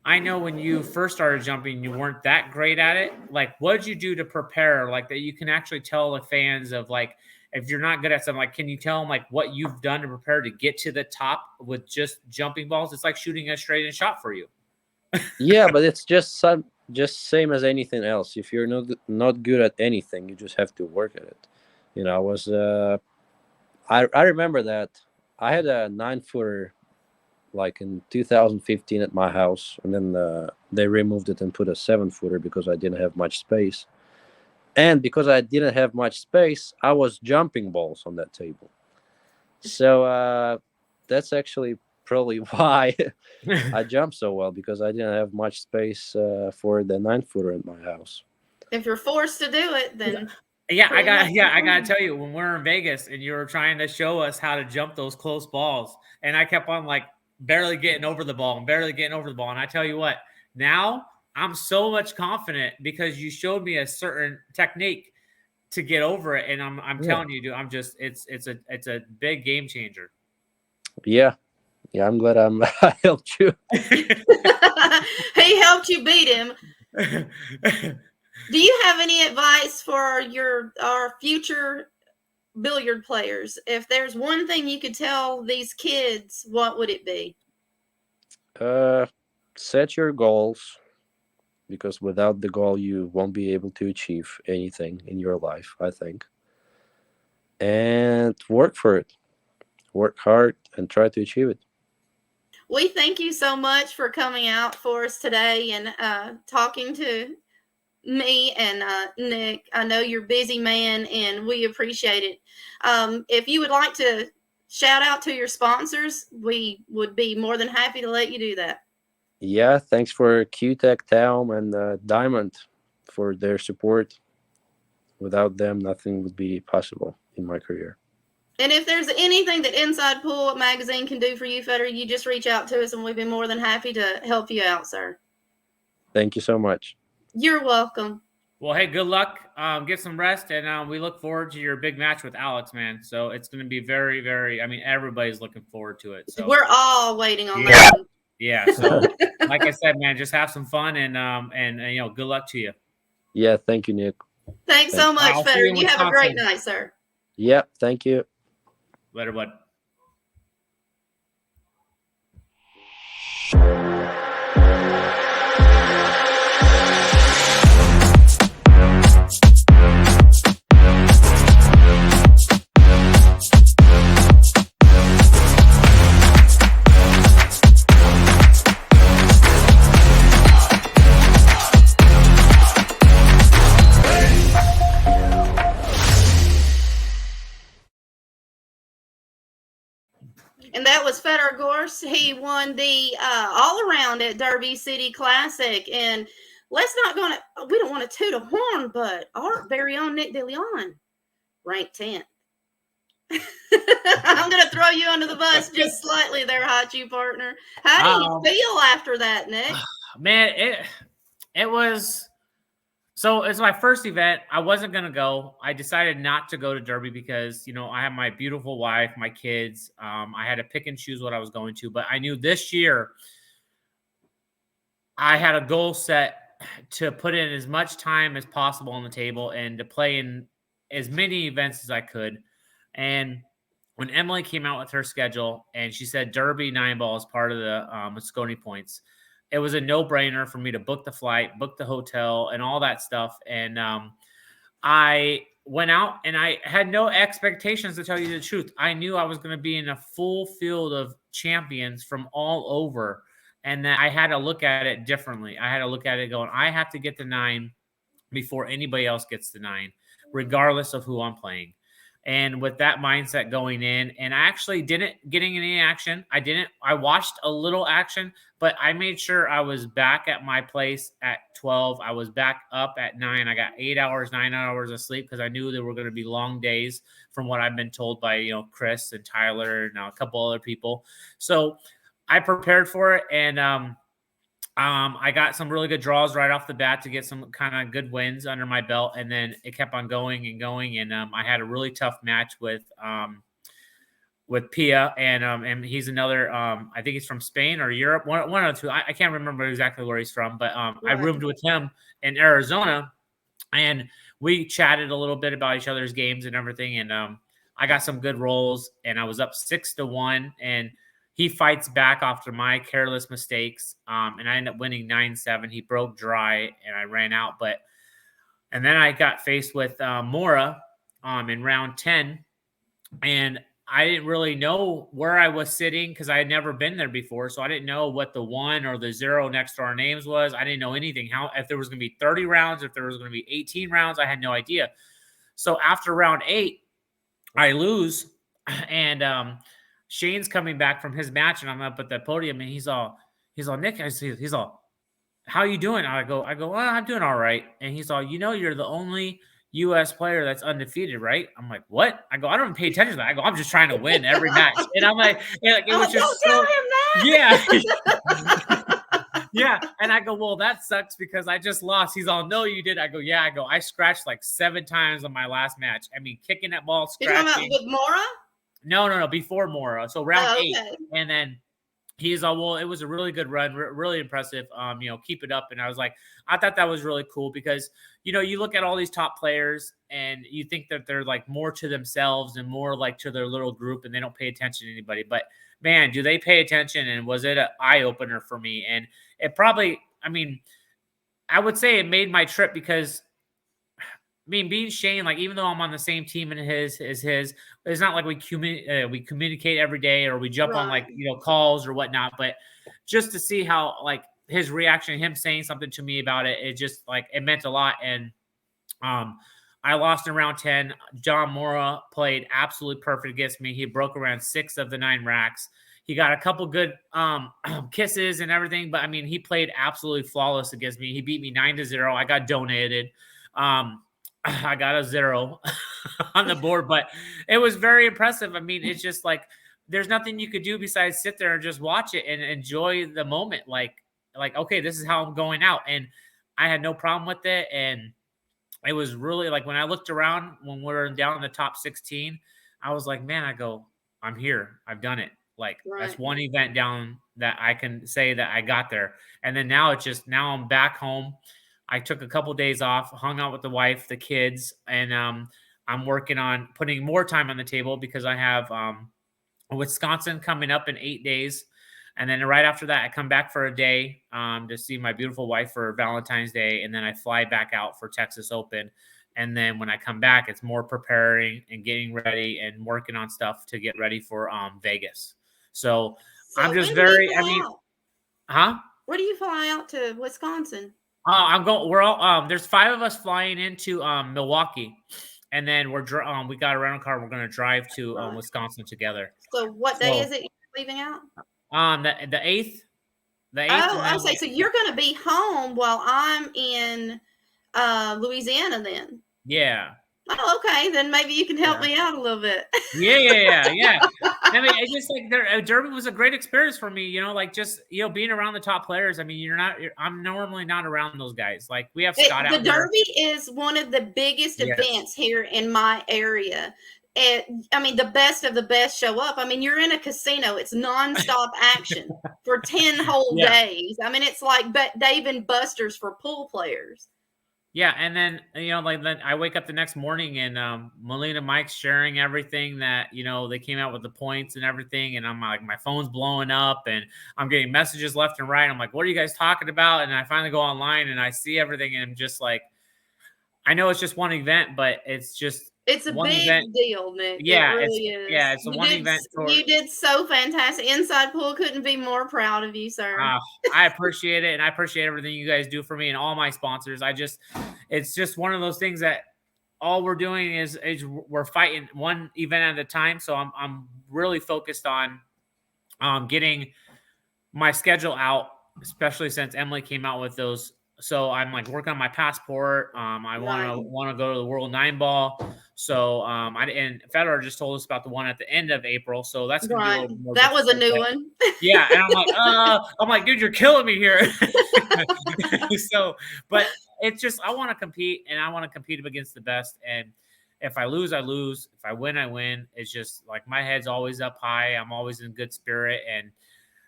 Speaker 2: I know when you first started jumping, you weren't that great at it. Like, what did you do to prepare? Like, that you can actually tell the fans of, like, if you're not good at something, like, can you tell them, like, what you've done to prepare to get to the top with just jumping balls? It's like shooting a straight-in shot for you.
Speaker 3: Yeah, but it's just same as anything else. If you're not good at anything, you just have to work at it. I remember that I had a 9-footer like in 2015 at my house, and then they removed it and put a 7-footer because I didn't have much space. And because I didn't have much space, I was jumping balls on that table. So that's actually probably why I jumped so well, because I didn't have much space for the 9-footer in my house.
Speaker 1: If you're forced to do it, then
Speaker 2: I gotta tell you, when we're in Vegas and you were trying to show us how to jump those close balls, and I kept on like barely getting over the ball. And I tell you what, now I'm so much confident because you showed me a certain technique to get over it. And I'm telling you, dude, it's a big game changer.
Speaker 3: Yeah. Yeah. I'm glad I helped you.
Speaker 1: He helped you beat him. Do you have any advice for our future billiard players? If there's one thing you could tell these kids, what would it be?
Speaker 3: Set your goals, because without the goal you won't be able to achieve anything in your life, I think. And work for it. Work hard and try to achieve it.
Speaker 1: We thank you so much for coming out for us today and talking to me and Nick. I know you're a busy man, and we appreciate it. If you would like to shout out to your sponsors, we would be more than happy to let you do that.
Speaker 3: Yeah, thanks for QTech, Talm, and Diamond for their support. Without them, nothing would be possible in my career.
Speaker 1: And if there's anything that Inside Pool Magazine can do for you, Fedor, you just reach out to us and we'd be more than happy to help you out, sir.
Speaker 3: Thank you so much.
Speaker 1: You're welcome.
Speaker 2: Well, hey, good luck. Get some rest, and we look forward to your big match with Alex, man. So it's going to be very, very. I mean, everybody's looking forward to it. So
Speaker 1: we're all waiting on that one.
Speaker 2: Yeah. So, like I said, man, just have some fun, and good luck to you.
Speaker 3: Yeah, thank you, Nick.
Speaker 1: Thanks so much, Fedor. You have a great night, sir.
Speaker 3: Yeah, thank you.
Speaker 2: Later, bud.
Speaker 1: And that was Fedor Gorst. He won the all-around at Derby City Classic. And we don't want to toot a horn, but our very own Nick DeLeon ranked 10th. I'm going to throw you under the bus just slightly there, Hachi partner. How do you feel after that, Nick?
Speaker 2: Man, it was... So it's my first event. I wasn't going to go. I decided not to go to Derby because, I have my beautiful wife, my kids. I had to pick and choose what I was going to. But I knew this year I had a goal set to put in as much time as possible on the table and to play in as many events as I could. And when Emily came out with her schedule and she said Derby 9-ball is part of the Moscone points, it was a no-brainer for me to book the flight, book the hotel, and all that stuff. And I went out, and I had no expectations, to tell you the truth. I knew I was going to be in a full field of champions from all over, and that I had to look at it differently. I had to look at it going, I have to get the 9 before anybody else gets the 9, regardless of who I'm playing. And with that mindset going in, and I actually didn't getting any action. I watched a little action, but I made sure I was back at my place at 12. I was back up at 9. I got 9 hours of sleep because I knew there were going to be long days from what I've been told by, Chris and Tyler and a couple other people. So I prepared for it, and I got some really good draws right off the bat to get some kind of good wins under my belt, and then it kept on going and going. And I had a really tough match with Pia, and he's another. I think he's from Spain or Europe, one of the two. I can't remember exactly where he's from, but I roomed with him in Arizona, and we chatted a little bit about each other's games and everything. And I got some good rolls, and I was up 6-1, and he fights back after my careless mistakes, and I ended up winning 9-7. He broke dry, and I ran out. And then I got faced with Mora in round 10, and I didn't really know where I was sitting because I had never been there before, so I didn't know what the 1 or the 0 next to our names was. I didn't know anything. If there was going to be 30 rounds, if there was going to be 18 rounds, I had no idea. So after round 8, I lose, and Shane's coming back from his match, and I'm up at the podium, and he's all, Nick, he's all, how you doing? I go, well, I'm doing all right. And he's all, you're the only U.S. player that's undefeated, right? I'm like, what? I go, I don't pay attention to that. I go, I'm just trying to win every match. And I'm like, it was just
Speaker 1: don't tell him
Speaker 2: that. Yeah. Yeah. And I go, well, that sucks because I just lost. He's all, no, you did. I go, yeah. I go, I scratched like 7 times on my last match. I mean, kicking that ball, scratching.
Speaker 1: You're talking about with Mora?
Speaker 2: No, before Mora. So round 8.
Speaker 1: Okay.
Speaker 2: And then he's all, well, it was a really good run, really impressive. Keep it up. And I was like, I thought that was really cool because, you look at all these top players and you think that they're like more to themselves and more like to their little group and they don't pay attention to anybody. But man, do they pay attention? And was it an eye opener for me? And it probably, I would say it made my trip because being Shane, like even though I'm on the same team and his, it's not like we communicate every day or we jump on like calls or whatnot. But just to see how like his reaction, him saying something to me about it, it just like it meant a lot. And I lost in round 10. John Mora played absolutely perfect against me. He broke around 6 of the 9 racks. He got a couple good kisses and everything, but he played absolutely flawless against me. He beat me 9-0. I got donated. I got a 0. on the board, but it was very impressive. I mean, it's just like there's nothing you could do besides sit there and just watch it and enjoy the moment. Like okay, this is how I'm going out, and I had no problem with it. And it was really like when I looked around when we were down in the top 16, I was like, man, I'm here. I've done it. Like that's one event down that I can say that I got there. And then now now I'm back home. I took a couple days off, hung out with the wife, the kids, and I'm working on putting more time on the table because I have Wisconsin coming up in 8 days. And then right after that, I come back for a day to see my beautiful wife for Valentine's Day. And then I fly back out for Texas Open. And then when I come back, it's more preparing and getting ready and working on stuff to get ready for Vegas. So I'm just very, I mean,
Speaker 1: Where do you fly out to Wisconsin?
Speaker 2: I'm going, we're all, there's 5 of us flying into Milwaukee. And then we got a rental car. We're going to drive to Wisconsin together.
Speaker 1: So what day is it you're leaving out?
Speaker 2: The 8th. The 8th.
Speaker 1: Oh, I was like, so you're going to be home while I'm in Louisiana then?
Speaker 2: Yeah.
Speaker 1: Oh, okay. Then maybe you can help me out a little bit.
Speaker 2: Yeah. I mean, it's just like Derby was a great experience for me, like just, being around the top players. I mean, I'm normally not around those guys. Like we have Scott out
Speaker 1: there. The Derby is one of the biggest events here in my area. And I mean, the best of the best show up. I mean, you're in a casino. It's nonstop action for 10 whole days. I mean, it's like Dave and Buster's for pool players.
Speaker 2: Yeah, and then then I wake up the next morning and Melina Mike's sharing everything that they came out with the points and everything, and I'm like, my phone's blowing up and I'm getting messages left and right. I'm like, what are you guys talking about? And I finally go online and I see everything, and I'm just like, I know it's just one event, but it's
Speaker 1: a big deal, Nick.
Speaker 2: Yeah,
Speaker 1: it really is.
Speaker 2: Yeah, it's one event.
Speaker 1: You did so fantastic. Inside Pool couldn't be more proud of you, sir.
Speaker 2: I appreciate it, and I appreciate everything you guys do for me and all my sponsors. It's just one of those things that all we're doing is we're fighting one event at a time. So I'm really focused on getting my schedule out, especially since Emily came out with those. So I'm like working on my passport. I want to go to the World 9-Ball. So and Fedor just told us about the one at the end of April. So that's gonna be a little more
Speaker 1: that was a new one.
Speaker 2: Yeah, and I'm like, dude, you're killing me here. So, but it's just I want to compete, and I want to compete against the best. And if I lose, I lose. If I win, I win. It's just like my head's always up high. I'm always in good spirit, and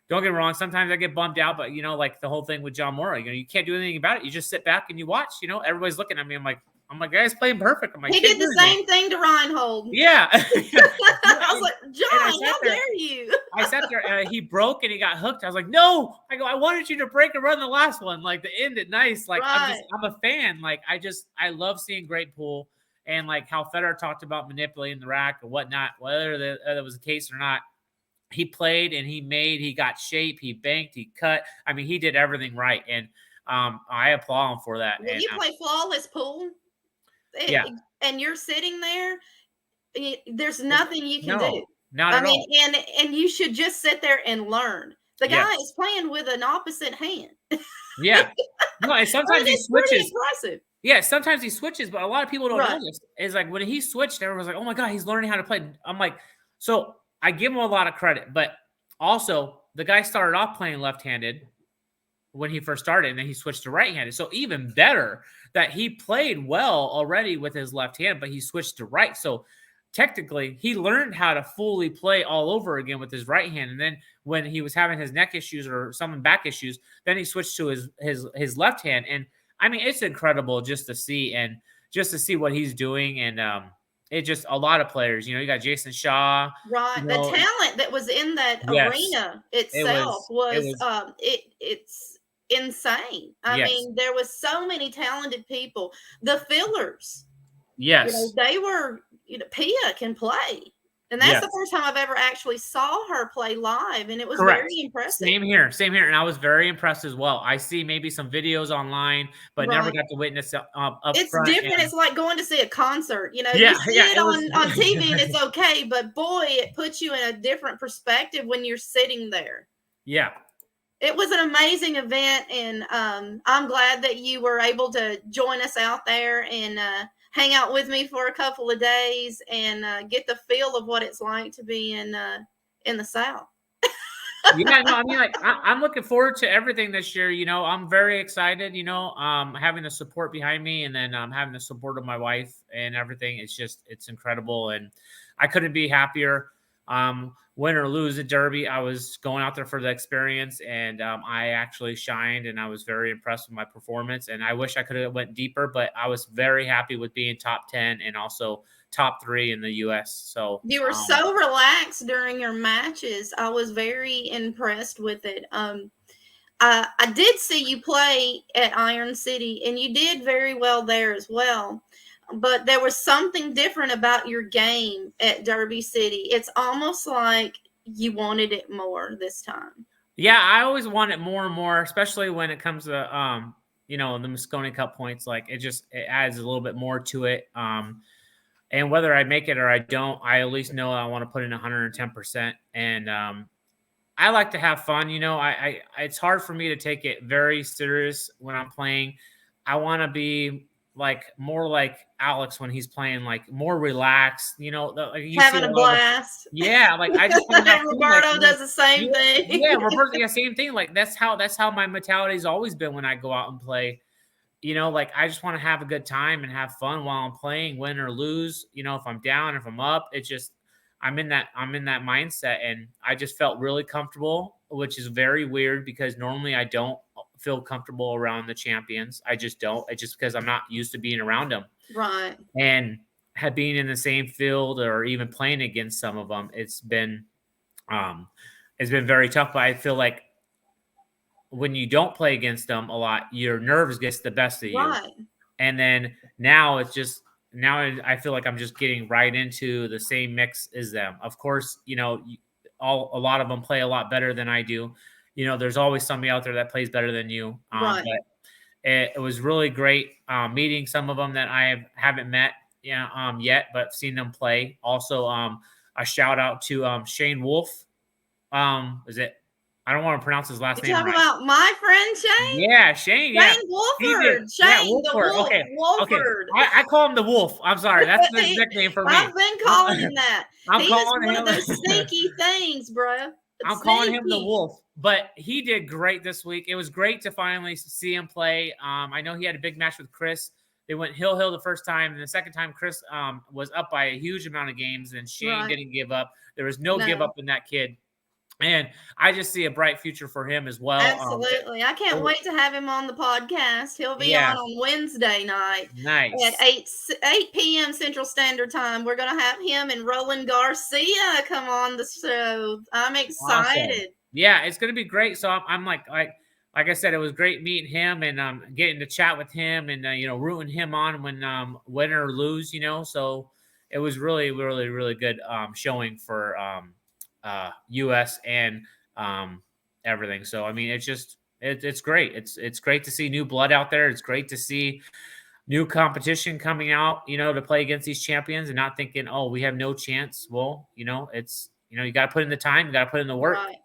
Speaker 2: don't get me wrong, sometimes I get bummed out, but like the whole thing with John Morrow, you can't do anything about it. You just sit back and you watch. Everybody's looking at me. I'm like, guy's playing perfect. I'm like,
Speaker 1: he did the same thing to Reinhold.
Speaker 2: Yeah.
Speaker 1: I was like, John, how dare you?
Speaker 2: I sat there, he broke and he got hooked. I was like, no. I go, I wanted you to break and run the last one, like to end it nice. Like I'm a fan. Like I love seeing great pool, and like how Fedor talked about manipulating the rack or whatnot, whether that was the case or not. He played and he got shape, he banked, he cut. I mean, he did everything right. And I applaud him for that.
Speaker 1: When you play flawless pool, and you're sitting there, there's nothing you can do.
Speaker 2: Not at all.
Speaker 1: And you should just sit there and learn. The guy is playing with an opposite hand.
Speaker 2: Yeah. No, and sometimes he switches.
Speaker 1: Pretty impressive.
Speaker 2: Yeah, sometimes he switches, but a lot of people don't know this. It's like when he switched, everyone's like, oh my God, he's learning how to play. I'm like, so I give him a lot of credit, but also the guy started off playing left-handed when he first started, and then he switched to right-handed. So even better that he played well already with his left hand, but he switched to right. So technically he learned how to fully play all over again with his right hand. And then when he was having his neck issues or some back issues, then he switched to his left hand. And I mean, it's incredible just to see what he's doing. And it just a lot of players, you got Jason Shaw.
Speaker 1: Right. The talent that was in that arena itself it's insane. I mean, there was so many talented people. The fillers.
Speaker 2: Yes.
Speaker 1: They were, Pia can play. And that's the first time I've ever actually saw her play live. And it was very impressive.
Speaker 2: Same here. And I was very impressed as well. I see maybe some videos online, but never got to witness up
Speaker 1: It's
Speaker 2: front.
Speaker 1: Different. It's like going to see a concert. You see it on TV and it's okay. But boy, it puts you in a different perspective when you're sitting there.
Speaker 2: Yeah.
Speaker 1: It was an amazing event. And I'm glad that you were able to join us out there. And hang out with me for a couple of days and get the feel of what it's like to be in the South.
Speaker 2: Yeah, no, I mean, like, I'm looking forward to everything this year. I'm very excited. Having the support behind me, and then having the support of my wife and everything. It's incredible, and I couldn't be happier. Win or lose the Derby, I was going out there for the experience, and I actually shined, and I was very impressed with my performance. And I wish I could have went deeper, but I was very happy with being top 10 and also top 3 in the U.S. So
Speaker 1: you were so relaxed during your matches. I was very impressed with it. I did see you play at Iron City, and you did very well there as well. But there was something different about your game at Derby City. It's almost like you wanted it more this time.
Speaker 2: Yeah, I always want it more and more, especially when it comes to the Moscone Cup points. Like it adds a little bit more to it. And whether I make it or I don't, I at least know I want to put in 110%. And I like to have fun. It's hard for me to take it very serious when I'm playing. I want to be more like Alex when he's playing, like more relaxed.
Speaker 1: Having a blast.
Speaker 2: Yeah, I just want to have fun.
Speaker 1: Roberto does the same thing.
Speaker 2: Yeah, Roberto, yeah, same thing. That's how my mentality has always been when I go out and play. I just want to have a good time and have fun while I'm playing, win or lose. If I'm down, if I'm up, I'm in that mindset, and I just felt really comfortable, which is very weird because normally I don't feel comfortable around the champions. I just don't. It's just because I'm not used to being around them.
Speaker 1: Right.
Speaker 2: And being in the same field or even playing against some of them, it's been very tough. But I feel like when you don't play against them a lot, your nerves gets the best of you.
Speaker 1: Right.
Speaker 2: And then now I feel like I'm just getting right into the same mix as them. Of course, a lot of them play a lot better than I do. There's always somebody out there that plays better than you.
Speaker 1: Right.
Speaker 2: But it was really great meeting some of them that I haven't met yet, but seen them play. Also, a shout out to Shane Wolf. Is it? I don't want to pronounce his last name.
Speaker 1: You talking about my friend Shane?
Speaker 2: Yeah, Shane.
Speaker 1: Shane Wolford. Shane
Speaker 2: Wolford.
Speaker 1: the Wolf.
Speaker 2: Okay.
Speaker 1: Wolford.
Speaker 2: Okay. I call him the Wolf. I'm sorry. That's the nickname for me.
Speaker 1: I've been calling him that.
Speaker 2: I'm calling
Speaker 1: him
Speaker 2: one
Speaker 1: of those sneaky things, bro.
Speaker 2: I'm calling him the Wolf. But he did great this week. It was great to finally see him play. I know he had a big match with Chris. They went hill the first time, and the second time Chris was up by a huge amount of games, and Shane didn't give up. There was no give up in that kid. And I just see a bright future for him as well.
Speaker 1: Absolutely. I can't wait to have him on the podcast. He'll be on Wednesday night.
Speaker 2: Nice.
Speaker 1: At 8 p.m. Central Standard Time. We're going to have him and Roland Garcia come on the show. I'm excited.
Speaker 2: Awesome. Yeah, it's going to be great. So I'm like I said, it was great meeting him and getting to chat with him and, rooting him on when win or lose, So it was really, really, really good showing for US and everything. So I mean, it's great. It's great to see new blood out there. It's great to see new competition coming out, to play against these champions and not thinking, oh, we have no chance. Well, it's you got to put in the time, you got to put in the work.
Speaker 1: Right.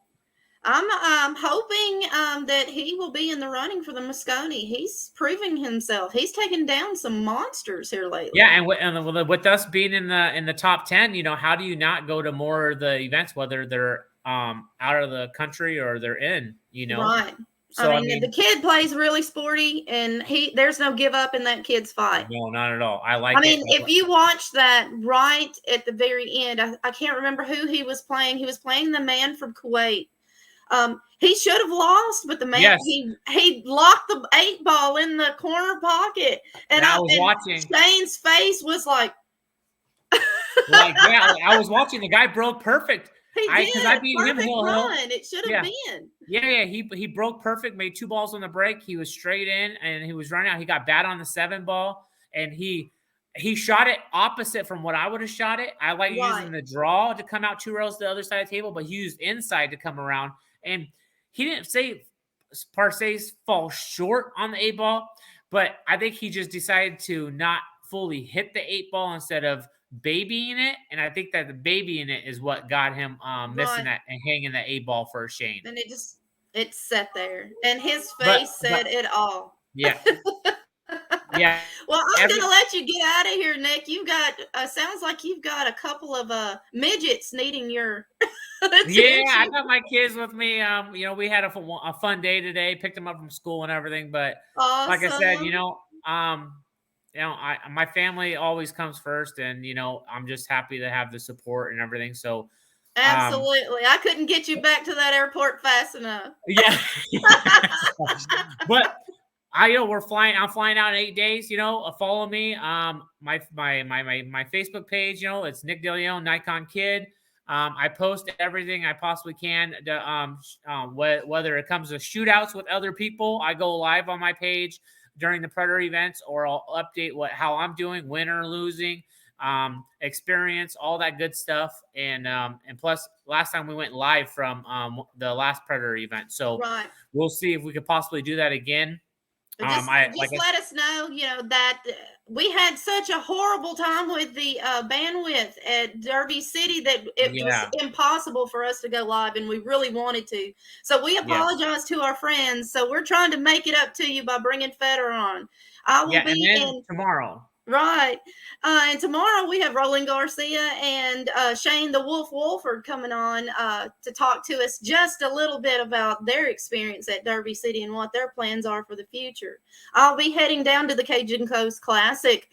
Speaker 1: I'm hoping that he will be in the running for the Moscone. He's proving himself. He's taken down some monsters here lately.
Speaker 2: Yeah, and with us being in the top 10, how do you not go to more of the events, whether they're out of the country or they're in,
Speaker 1: Right.
Speaker 2: So,
Speaker 1: I mean, the kid plays really sporty, and there's no give up in that kid's fight.
Speaker 2: No, not at all. I mean,
Speaker 1: if you watch that right at the very end, I can't remember who he was playing. He was playing the man from Kuwait. He should have lost, but the man he locked the 8 ball in the corner pocket, and I was watching. Shane's face was like,
Speaker 2: I was watching. The guy broke perfect.
Speaker 1: Because
Speaker 2: I beat him hill.
Speaker 1: It should have been.
Speaker 2: Yeah. He broke perfect. Made 2 balls on the break. He was straight in, and he was running out. He got bad on the 7 ball, and he shot it opposite from what I would have shot it. I like using the draw to come out 2 rows to the other side of the table, but he used inside to come around. And he didn't say Parse's fall short on the 8 ball, but I think he just decided to not fully hit the 8 ball instead of babying it. And I think that the babying it is what got him missing that and hanging the 8 ball for Shane.
Speaker 1: And it sat there. And his face said it all.
Speaker 2: Yeah. Yeah.
Speaker 1: Well, I'm gonna let you get out of here, Nick. You've got sounds like you've got a couple of midgets needing your
Speaker 2: Yeah, I
Speaker 1: attention.
Speaker 2: got my kids with me. We had a fun day today. Picked them up from school and everything. But like I said,
Speaker 1: Awesome.
Speaker 2: my family always comes first, and I'm just happy to have the support and everything. So,
Speaker 1: Absolutely. I couldn't get you back to that airport fast enough.
Speaker 2: yeah. But we're flying. I'm flying out in 8 days. Follow me. My Facebook page. It's Nick DeLeon, NikonKid. I post everything I possibly can. Whether it comes to shootouts with other people, I go live on my page during the Predator events, or I'll update how I'm doing, win or losing, experience, all that good stuff. And plus, last time we went live from the last Predator event, so
Speaker 1: Right.
Speaker 2: we'll see if we could possibly do that again.
Speaker 1: Just let us know, that we had such a horrible time with the bandwidth at Derby City that it was impossible for us to go live, and we really wanted to. So we apologize to our friends. So we're trying to make it up to you by bringing Fedor on. I will be in
Speaker 2: tomorrow.
Speaker 1: Right. And tomorrow we have Roland Garcia and Shane the Wolf Wolford coming on to talk to us just a little bit about their experience at Derby City and what their plans are for the future. I'll be heading down to the Cajun Coast Classic,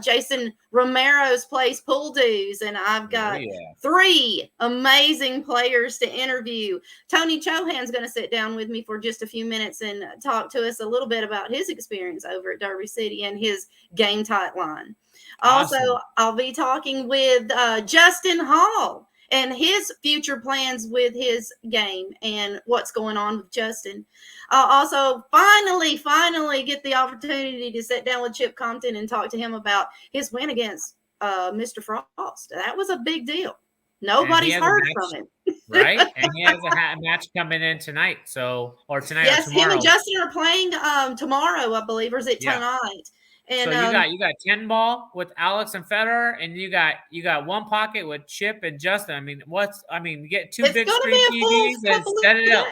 Speaker 1: Jason Romero's place, Pool Dues, and I've got 3 amazing players to interview. Tony Chohan's going to sit down with me for just a few minutes and talk to us a little bit about his experience over at Derby City and his game tight line.
Speaker 2: Awesome.
Speaker 1: Also, I'll be talking with Justin Hall and his future plans with his game and what's going on with Justin. I'll also finally get the opportunity to sit down with Chip Compton and talk to him about his win against Mr. Frost. That was a big deal. Nobody's heard from him.
Speaker 2: Right? And he has a match coming in tonight. Or tonight or tomorrow.
Speaker 1: Yes, him and Justin are playing tomorrow, I believe, or is it tonight? And
Speaker 2: so you got 10 ball with Alex and Fedor, and you got one pocket with Chip and Justin. You get 2 big screen TVs and set it up.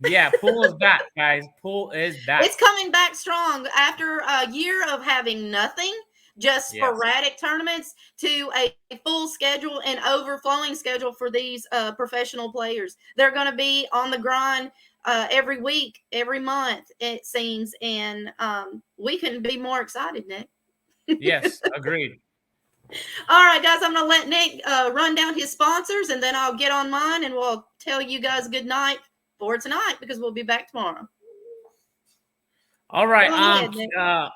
Speaker 2: Yeah, Pool is back, guys. Pool is back.
Speaker 1: It's coming back strong after a year of having nothing, just sporadic tournaments, to a full schedule and overflowing schedule for these professional players. They're going to be on the grind every week, every month, it seems, and we couldn't be more excited, Nick.
Speaker 2: Yes, agreed.
Speaker 1: All right, guys, I'm going to let Nick run down his sponsors, and then I'll get on mine, and we'll tell you guys good night for tonight, because we'll be back tomorrow.
Speaker 2: All right.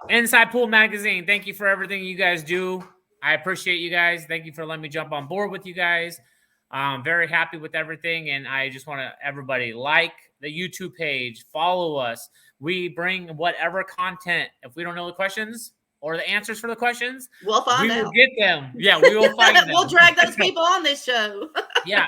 Speaker 2: Inside Pool Magazine, thank you for everything you guys do. I appreciate you guys. Thank you for letting me jump on board with you guys. I'm very happy with everything, and I just want to everybody like the YouTube page, follow us. We bring whatever content. If we don't know the questions or the answers for the questions,
Speaker 1: we'll find out.
Speaker 2: We will get them. Yeah, we will find them.
Speaker 1: We'll drag those people on this show.
Speaker 2: Yeah.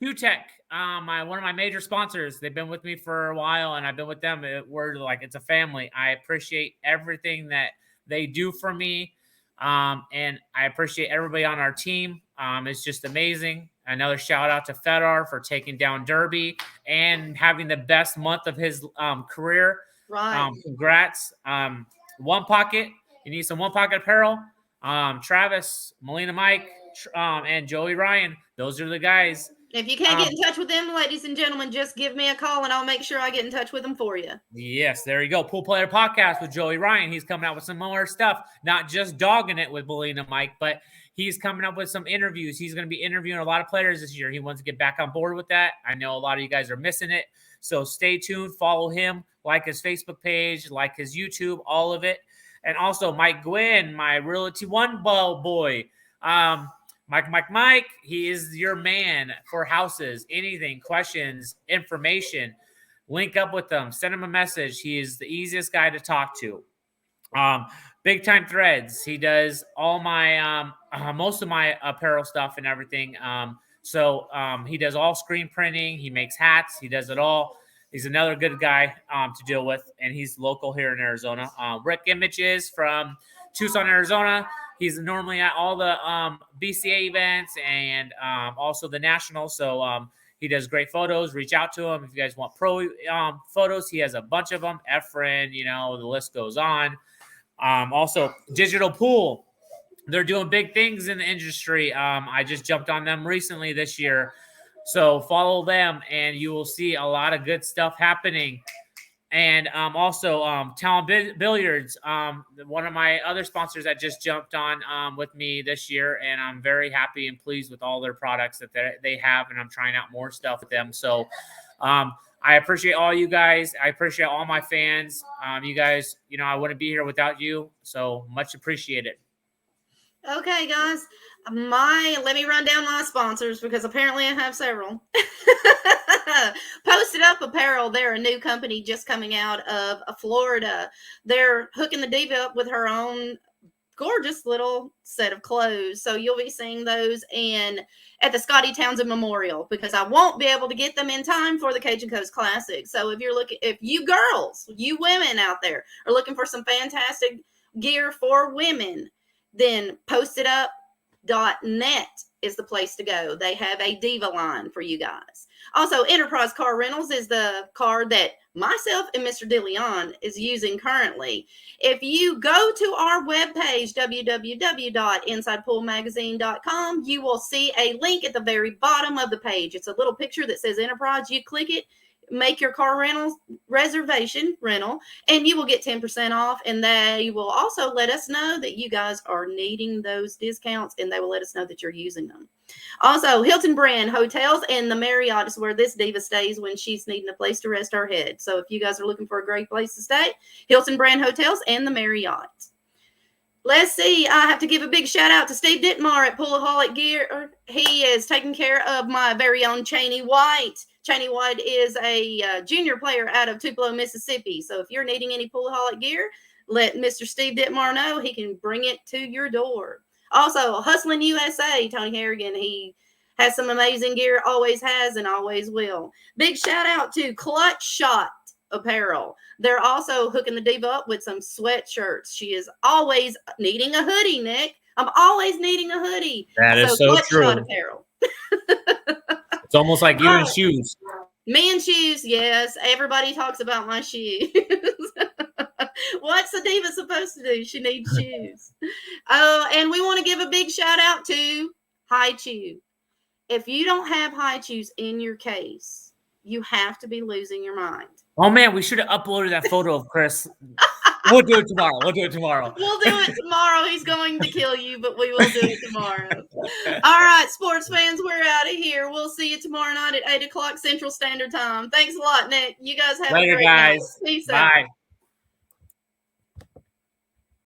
Speaker 2: QTech, one of my major sponsors. They've been with me for a while, and I've been with them. It's a family. I appreciate everything that they do for me, and I appreciate everybody on our team. It's just amazing. Another shout out to Fedor for taking down Derby and having the best month of his career.
Speaker 1: Right.
Speaker 2: Congrats. One Pocket. You need some One Pocket apparel. Travis, Melina Mike, and Joey Ryan. Those are the guys.
Speaker 1: If you can't get in touch with them, ladies and gentlemen, just give me a call and I'll make sure I get in touch with them for you.
Speaker 2: Yes, there you go. Pool Player Podcast with Joey Ryan. He's coming out with some more stuff, not just dogging it with Melina Mike, but he's coming up with some interviews. He's going to be interviewing a lot of players this year. He wants to get back on board with that. I know a lot of you guys are missing it. So stay tuned, follow him, like his Facebook page, like his YouTube, all of it. And also Mike Gwynn, my Realty One boy. Mike, he is your man for houses, anything, questions, information. Link up with them. Send him a message. He is the easiest guy to talk to. Big Time Threads. He does all my most of my apparel stuff and everything. He does all screen printing. He makes hats. He does it all. He's another good guy to deal with, and he's local here in Arizona. Rick Images from Tucson, Arizona. He's normally at all the BCA events and also the Nationals. So He does great photos. Reach out to him if you guys want pro photos. He has a bunch of them. Efren, the list goes on. Also, Digital Pool. They're doing big things in the industry. I just jumped on them recently this year. So follow them, and you will see a lot of good stuff happening. And also Talent Billiards, one of my other sponsors that just jumped on with me this year, and I'm very happy and pleased with all their products that they have, and I'm trying out more stuff with them. So I appreciate all you guys. I appreciate all my fans. You guys, I wouldn't be here without you, so much appreciated.
Speaker 1: Okay, guys. Let me run down my sponsors because apparently I have several. Posted Up Apparel. They're a new company just coming out of Florida. They're hooking the Diva up with her own gorgeous little set of clothes. So you'll be seeing those at the Scotty Townsend Memorial because I won't be able to get them in time for the Cajun Coast Classic. So if you girls, you women out there are looking for some fantastic gear for women, then postitup.net is the place to go. They have a Diva line for you guys. Also, Enterprise Car Rentals is the car that myself and Mr. DeLeon is using currently. If you go to our webpage, www.insidepoolmagazine.com, you will see a link at the very bottom of the page. It's a little picture that says Enterprise. You click it, make your car rental, and you will get 10% off. And they will also let us know that you guys are needing those discounts, and they will let us know that you're using them. Also, Hilton Brand Hotels and the Marriott is where this Diva stays when she's needing a place to rest her head. So if you guys are looking for a great place to stay, Hilton Brand Hotels and the Marriott. Let's see. I have to give a big shout out to Steve Dittmar at Poolaholic Gear. He is taking care of my very own Cheney White. Cheney White is a junior player out of Tupelo, Mississippi. So if you're needing any Poolaholic gear, let Mr. Steve Dittmar know. He can bring it to your door. Also, Hustling USA, Tony Harrigan. He has some amazing gear, always has and always will. Big shout out to Clutch Shot Apparel. They're also hooking the Diva up with some sweatshirts. She is always needing a hoodie, Nick. I'm always needing a hoodie.
Speaker 2: That is so true.
Speaker 1: Shot Apparel.
Speaker 2: It's almost like you and shoes.
Speaker 1: Me and shoes, yes. Everybody talks about my shoes. What's the Diva supposed to do? She needs shoes. And we want to give a big shout out to High Chew. If you don't have High Chews in your case, you have to be losing your mind.
Speaker 2: Oh, man, we should have uploaded that photo of Chris. We'll do it tomorrow.
Speaker 1: We'll do it tomorrow. He's going to kill you, but we will do it tomorrow. All right, sports fans, we're out of here. We'll see you tomorrow night at 8 o'clock Central Standard Time. Thanks a lot, Nick. You guys have a great night. Peace out.
Speaker 2: Bye.